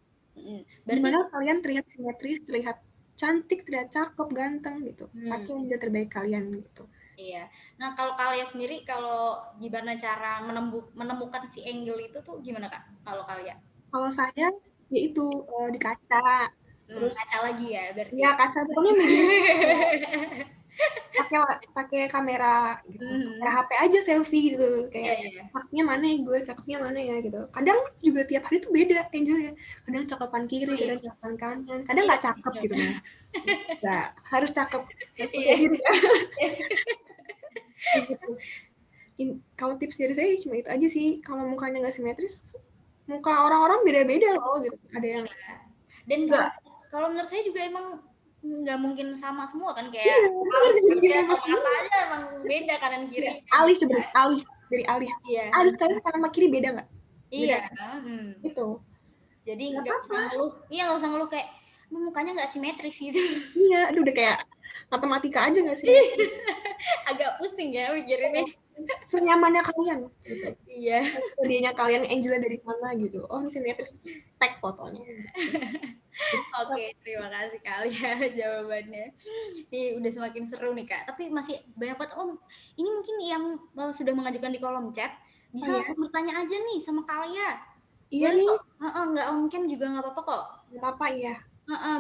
Berarti Dimana kalian terlihat simetris, terlihat cantik, terlihat cakep, ganteng gitu. Pakai angle terbaik kalian gitu. Iya. Nah kalau kalian sendiri kalau gimana cara menemukan si angle itu tuh gimana Kak? Kalau kalian? Kalau saya ya itu di kaca. Terus kaca lagi ya berarti. Iya kaca pokoknya media. pakai kamera gitu. Kamera HP aja selfie gitu kayak cakepnya mana ya gue, cakepnya mana ya gitu. Kadang juga tiap hari tuh beda angelnya. Kadang cakepan kiri, kadang cakepan kanan, kadang nggak cakep gitu nah. Nggak harus cakep. Gitu. Kalau tips dari saya cuma itu aja sih. Kalau mukanya nggak simetris, muka orang-orang beda-beda loh gitu. Ada yang dan kalau menurut saya juga emang nggak mungkin sama semua kan kayak sama mata aja emang beda kanan kiri. Alis sebenarnya alis dari alis. Alis kalian kanan sama kiri beda nggak? Iya. Itu. Jadi nggak usah ngeluh. Iya nggak usah ngeluh kayak mukanya nggak simetris gitu. Iya, aduh udah kayak matematika aja nggak sih? Agak pusing ya mikirinnya. Senyamannya kalian. Gitu. Iya. Idenya kalian angelnya dari mana gitu. Oh ini simetris, tag fotonya. Oke, terima kasih kali ya jawabannya. Ini udah semakin seru nih Kak. Tapi masih banyak banget Om. Ini mungkin yang sudah mengajukan di kolom chat bisa langsung bertanya aja nih sama kalian. Iya nih. Nggak on cam juga nggak apa-apa kok. Nggak apa-apa ya.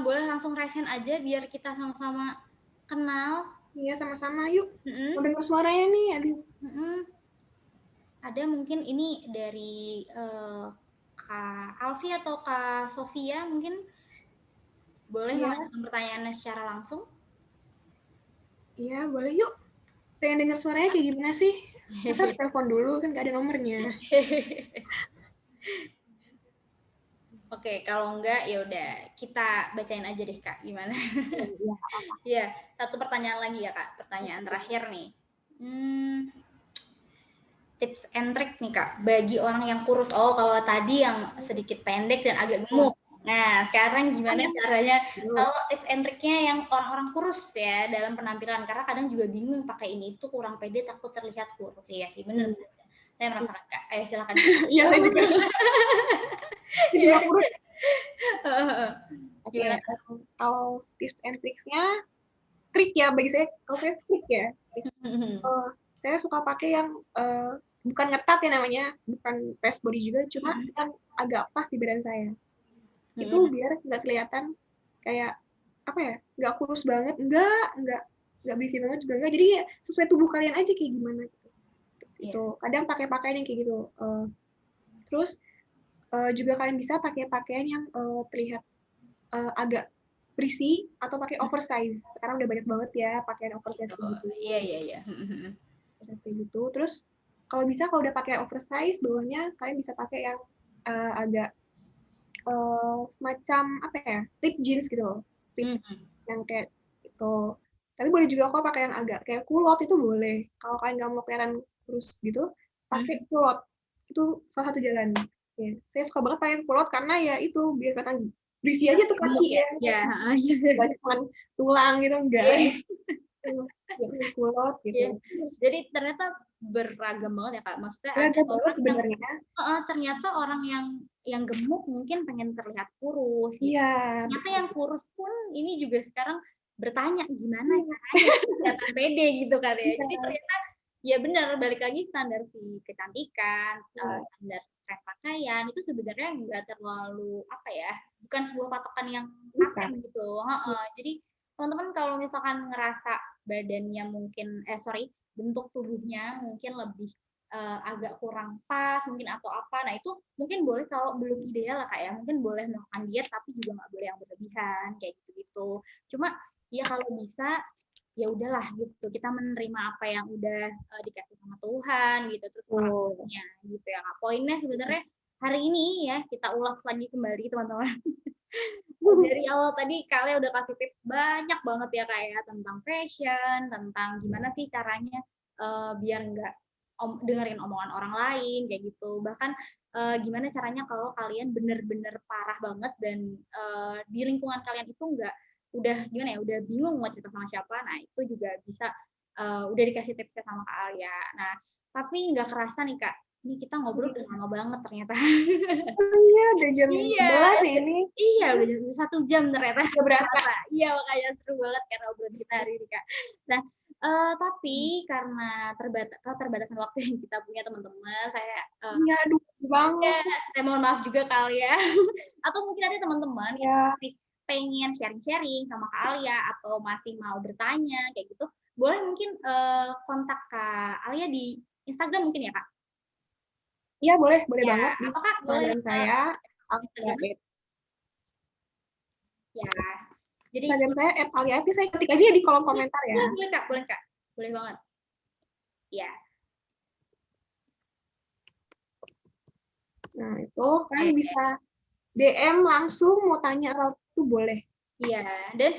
Boleh langsung raise hand aja biar kita sama-sama kenal. Iya sama-sama yuk. Mau dengar suaranya nih. Aduh. Ada mungkin ini dari Kak Alfi atau Kak Sofia mungkin boleh mengajukan pertanyaannya secara langsung? Iya boleh yuk. Pengen dengar suaranya kayak gimana sih? Masa telepon dulu kan nggak ada nomornya. Oke, kalau enggak ya udah kita bacain aja deh Kak, gimana? Iya, Iya, satu pertanyaan lagi ya Kak, pertanyaan terakhir nih. Tips and trick nih Kak, bagi orang yang kurus. Oh, kalau tadi yang sedikit pendek dan agak gemuk. Nah, sekarang gimana caranya kalau tips and tricknya yang orang-orang kurus ya dalam penampilan, karena kadang juga bingung pakai ini itu kurang pede takut terlihat kurus. Iya sih, bener. Saya merasakan Kak. Ayo silakan. Iya, saya juga. Juga kurus. Oke, Gimana? kalau tips and tricksnya, trik ya bagi saya. Kalau saya trik ya. Saya suka pakai yang bukan ngetat ya namanya, bukan press body juga, cuma yang agak pas di badan saya. Itu biar nggak kelihatan kayak apa ya, nggak kurus banget, nggak berisi banget juga nggak. Jadi ya sesuai tubuh kalian aja kayak gimana gitu. Itu kadang pakai pakaian yang kayak gitu. Terus juga kalian bisa pakai pakaian yang terlihat agak berisi atau pakai oversize. Sekarang udah banyak banget ya pakaian oversize kayak gitu. Iya. Kayak gitu. Terus kalau bisa kalau udah pakai oversize bawahnya kalian bisa pakai yang agak semacam apa ya, rip jeans gitu loh, yang kayak itu. Tapi boleh juga kok pakai yang agak kayak kulot, itu boleh. Kalau kalian nggak mau kelihatan kurus gitu, pakai kulot, itu salah satu jalan. Ya, saya suka banget pakai kulot karena ya itu biar kelihatan berisi aja tuh kaki ya. Banyak tulang gitu enggak. Kulot gitu. Jadi ternyata beragam banget ya Kak. Maksudnya beragam banget sebenarnya. Ternyata orang yang gemuk mungkin pengen terlihat kurus. Iya. Ternyata yang kurus pun ini juga sekarang bertanya gimana caranya kelihatan pede gitu kan ya. Jadi ternyata ya benar, balik lagi standar si kecantikan, standar tren pakaian itu sebenarnya nggak terlalu apa ya, bukan sebuah patokan yang matang gitu. Jadi teman-teman kalau misalkan ngerasa badannya mungkin bentuk tubuhnya mungkin lebih agak kurang pas mungkin atau apa, nah itu mungkin boleh kalau belum ideal lah Kak ya, mungkin boleh melakukan diet tapi juga nggak boleh yang berlebihan kayak gitu. Cuma ya kalau bisa ya udahlah gitu, kita menerima apa yang udah dikasih sama Tuhan gitu, terus orangnya gitu ya Kak. Poinnya sebenarnya hari ini ya kita ulas lagi kembali teman-teman. Dari awal tadi kalian udah kasih tips banyak banget ya Kak ya, tentang fashion, tentang gimana sih caranya biar nggak dengerin omongan orang lain kayak gitu. Bahkan gimana caranya kalau kalian bener-bener parah banget dan di lingkungan kalian itu nggak udah gimana ya, udah bingung mau cerita sama siapa. Nah itu juga bisa udah dikasih tipsnya sama Kak Alia. Nah tapi nggak kerasa nih Kak, ini kita ngobrol udah lama banget ternyata. Iya, udah jam 11 ya ini. Iya, udah 1 jam ternyata. Udah berapa? Iya, makanya seru banget karena obrolan kita hari ini, Kak. Nah, tapi karena keterbatasan waktu yang kita punya teman-teman, saya iya, aduh banget. saya mohon maaf juga kali ya. Atau mungkin ada teman-teman yang masih pengen sharing-sharing sama Kak Alia atau masih mau bertanya kayak gitu, boleh mungkin kontak Kak Alia di Instagram mungkin ya, Kak? Iya, boleh banget. Apakah boleh saya ya. Jadi Instagram saya @aliati, saya ketik aja di kolom komentar ya. Boleh Kak. Boleh banget. Ya. Nah, itu kalian bisa DM langsung mau tanya apa itu boleh. Iya, dan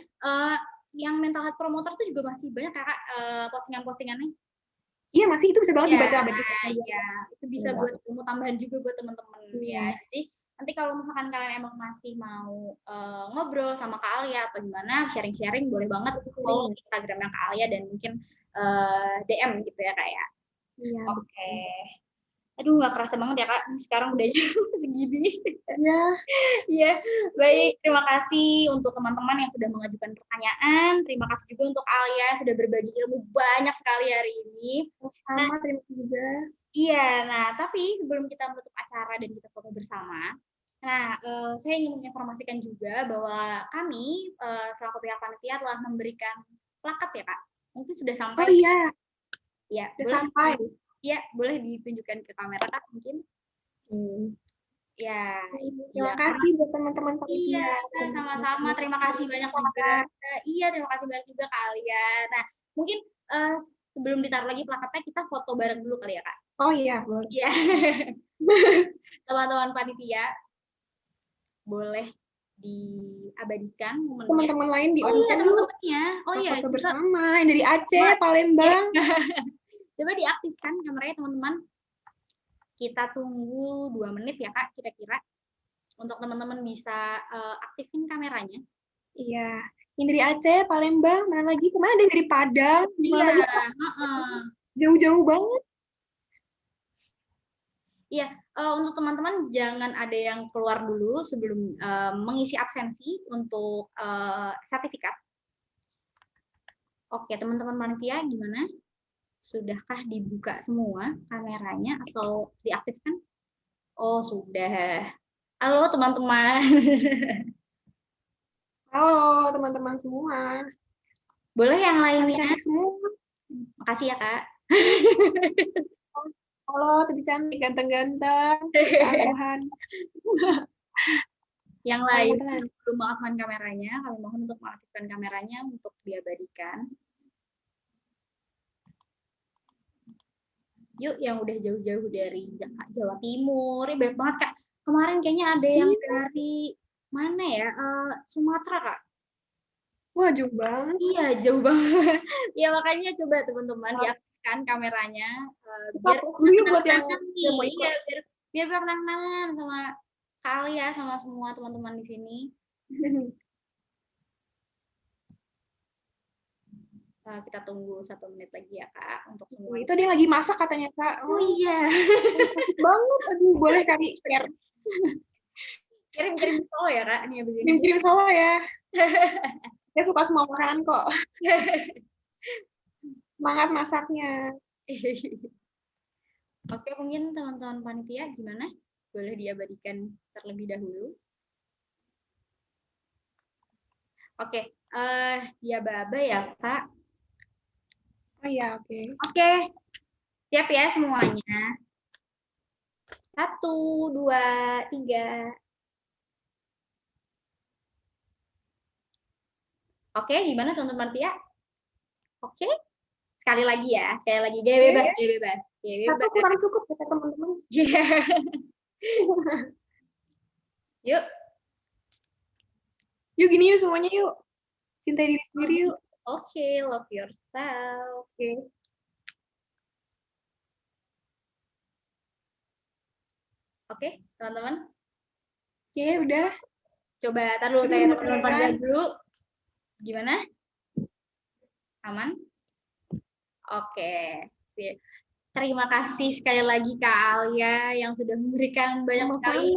yang mental health promoter itu juga masih banyak Kak postingan-postingannya. Iya, masih itu bisa banget dibaca. Iya, itu bisa buat ilmu tambahan juga buat teman-teman ya. Jadi nanti kalau misalkan kalian emang masih mau ngobrol sama Kak Alia atau gimana, sharing-sharing boleh banget follow Instagramnya Kak Alia dan mungkin DM gitu ya Kak ya. Iya. Oke. Aduh, nggak kerasa banget ya Kak, sekarang udah jam segini. Iya, baik. Terima kasih untuk teman-teman yang sudah mengajukan pertanyaan. Terima kasih juga untuk Alia yang sudah berbagi ilmu banyak sekali hari ini. Sama, terima kasih juga. Iya, nah tapi sebelum kita menutup acara dan kita foto bersama, nah saya ingin menginformasikan juga bahwa kami selaku pihak panitia telah memberikan plakat ya Kak. Mungkin sudah sampai. Oh iya. Ya, sudah sampai. Iya, boleh ditunjukkan ke kamera Kak mungkin. Ya, terima kasih buat teman-teman panitia. Iya, sama-sama. Terima kasih banyak juga. Iya, terima kasih banyak juga Kak Alia. Nah, mungkin sebelum ditaruh lagi plakatnya kita foto bareng dulu kali ya Kak. Oh iya, boleh. Iya. Teman-teman panitia. boleh diabadikan momennya. Teman-teman lain Oh iya, diabadikan yuk. teman-temannya. Oh iya, Foto coba, bersama yang dari Aceh, Palembang. coba diaktifkan kameranya teman-teman. Kita tunggu 2 menit ya Kak, kira-kira. Untuk teman-teman bisa aktifin kameranya. Iya, yang dari Aceh, Palembang, mana lagi? Kemana ada dari Padang? Iya, Mana lagi? Jauh-jauh banget. Iya, untuk teman-teman jangan ada yang keluar dulu sebelum mengisi absensi untuk sertifikat. Oke, teman-teman panitia gimana? Sudahkah dibuka semua kameranya atau diaktifkan? Oh, sudah. Halo teman-teman. Halo teman-teman semua. Boleh yang lainnya? Cantik semua. Makasih ya Kak. Halo, tadi cantik, ganteng-ganteng. Tuhan. Yang lain belum mengaktifkan kameranya, kami mohon untuk mengaktifkan kameranya untuk diabadikan. Yuk, yang udah jauh-jauh dari Jawa Timur, ini banyak banget Kak. Kemarin kayaknya ada yang dari mana ya? Sumatera Kak. Wah, jauh banget. Iya, jauh banget. Ya makanya coba teman-teman diaktifkan kameranya. Biar buat yang mau ikut. Iya, biar kenal-kenalan sama Kak ya, sama semua teman-teman di sini. Kita tunggu 1 menit lagi ya Kak untuk semua. Itu dia lagi masak katanya Kak. Oh iya. Banget. Aduh, boleh kami share. Kirim solo ya Kak ini abis ini. Kirim solo ya. Saya suka semua makanan kok. Semangat masaknya. Oke, mungkin teman-teman panitia gimana? Boleh diabadikan terlebih dahulu. Oke, ya Baba ya Kak. Oh iya, oke. Oke, siap ya semuanya. 1, 2, 3. Oke, gimana teman-teman panitia? Oke, sekali lagi ya, sekali lagi. Gaya bebas, gaya bebas. Satu kurang cukup ya teman-teman. Yuk. Yuk gini yuk semuanya yuk. Cintai diri sendiri yuk. Oke, love yourself. Oke, teman-teman. Oke, udah. Coba taruh tanya teman-teman panitia dulu. Gimana? Aman? Oke. Terima kasih sekali lagi Kak Alia yang sudah memberikan banyak sekali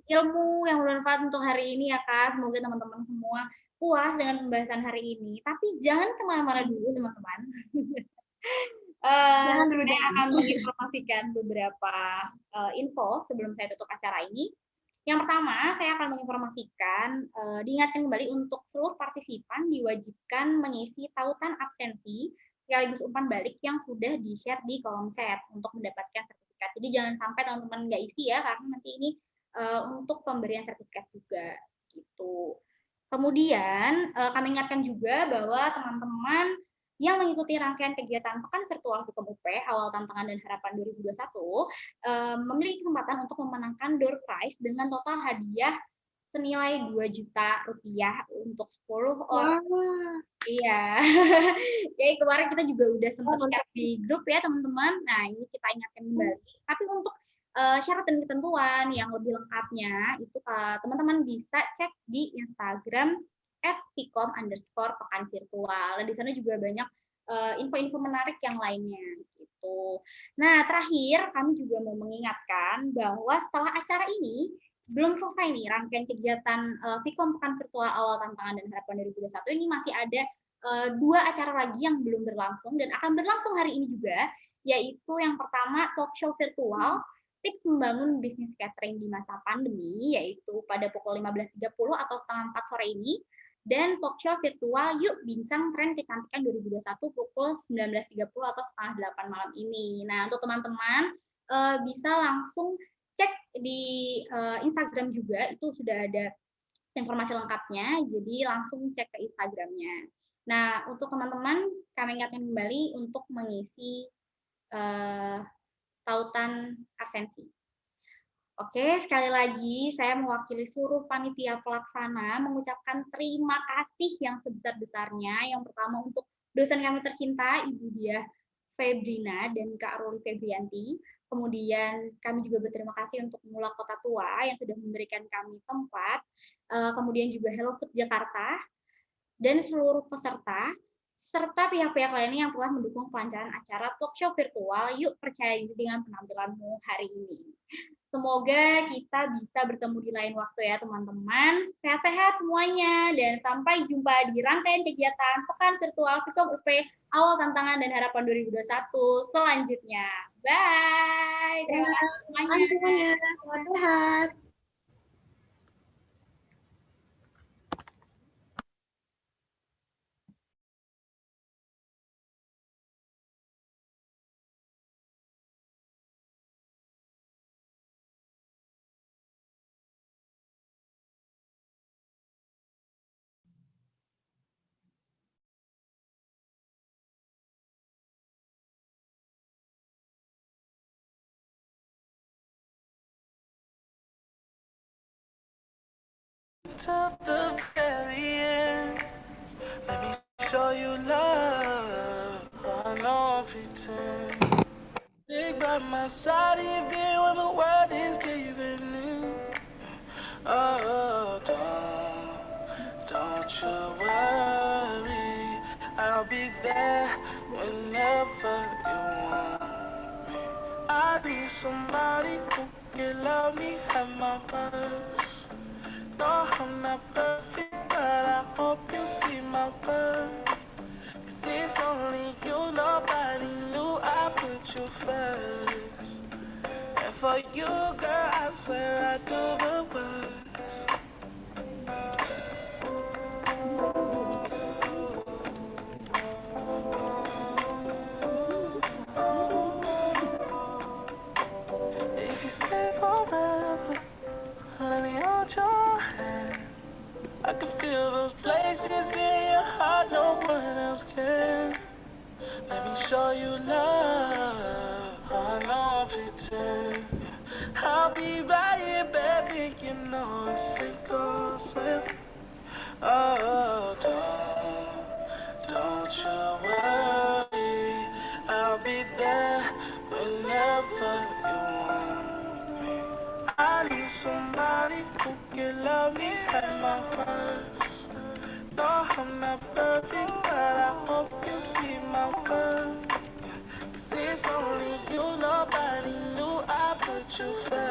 ilmu yang bermanfaat untuk hari ini ya Kak. Semoga teman-teman semua puas dengan pembahasan hari ini. Tapi jangan kemana-mana dulu teman-teman. Saya akan menginformasikan beberapa info sebelum saya tutup acara ini. Yang pertama, saya akan menginformasikan, diingatkan kembali untuk seluruh partisipan diwajibkan mengisi tautan absensi sekaligus umpan balik yang sudah di-share di kolom chat untuk mendapatkan sertifikat. Jadi jangan sampai teman-teman nggak isi ya, karena nanti ini untuk pemberian sertifikat juga gitu. Kemudian kami ingatkan juga bahwa teman-teman yang mengikuti rangkaian kegiatan Pekan Virtual Fikom UP Awal Tantangan dan Harapan 2021 memiliki kesempatan untuk memenangkan door prize dengan total hadiah senilai Rp2.000.000 untuk 10 orang. Wow. Iya. Jadi kemarin kita juga udah sempat share di grup ya teman-teman. Nah ini kita ingatkan kembali. Tapi untuk syarat dan ketentuan yang lebih lengkapnya itu teman-teman bisa cek di Instagram @fikom_pekan virtual. Dan di sana juga banyak info-info menarik yang lainnya gitu. Nah, terakhir kami juga mau mengingatkan bahwa setelah acara ini belum selesai nih rangkaian kegiatan Fikom Pekan Virtual Awal Tantangan dan Harapan 2021 ini masih ada 2 acara lagi yang belum berlangsung dan akan berlangsung hari ini juga, yaitu yang pertama talk show virtual tips membangun bisnis catering di masa pandemi, yaitu pada pukul 15.30 atau setengah 4 sore ini, dan talk show virtual Yuk Bincang Tren Kecantikan 2021 pukul 19.30 atau setengah 8 malam ini. Nah, untuk teman-teman bisa langsung cek di Instagram juga, itu sudah ada informasi lengkapnya, jadi langsung cek ke Instagramnya. Nah, untuk teman-teman, kami ingatkan kembali untuk mengisi tautan absensi. Oke, Oke, sekali lagi saya mewakili seluruh panitia pelaksana mengucapkan terima kasih yang sebesar-besarnya. Yang pertama untuk dosen kami tercinta, Ibu Diah Febrina dan Kak Roli Febrianti. Kemudian kami juga berterima kasih untuk Mula Kota Tua yang sudah memberikan kami tempat. Kemudian juga Hello Food Jakarta dan seluruh peserta, serta pihak-pihak lainnya yang telah mendukung kelancaran acara talk show virtual Yuk Percaya Diri dengan penampilanmu hari ini. Semoga kita bisa bertemu di lain waktu ya teman-teman. Sehat-sehat semuanya dan sampai jumpa di rangkaian kegiatan Pekan Virtual Vkom UP Awal Tantangan dan Harapan 2021 selanjutnya. Bye. Terima kasih semuanya. Selamat sehat. To the very end, let me show you love. I know I pretend. Stick by my side even when the world is giving in. Oh, don't you worry, I'll be there whenever you want me. I need somebody who can love me at my worst. No, I'm not perfect, but I hope you see my worth. 'Cause it's only you, nobody knew I put you first. And for you, girl, I swear I do the worst. If you stay forever, let me hold your hand. I can feel those places in your heart no one else can. Let me show you love. I know I pretend. I'll be right here, baby. You know it's sink or swim. Oh, don't you worry. I'll be there whenever you want me. I need somebody who can love me at my worst. No, I'm not perfect, but I hope you see my worth. 'Cause it's only you, nobody knew I put you first.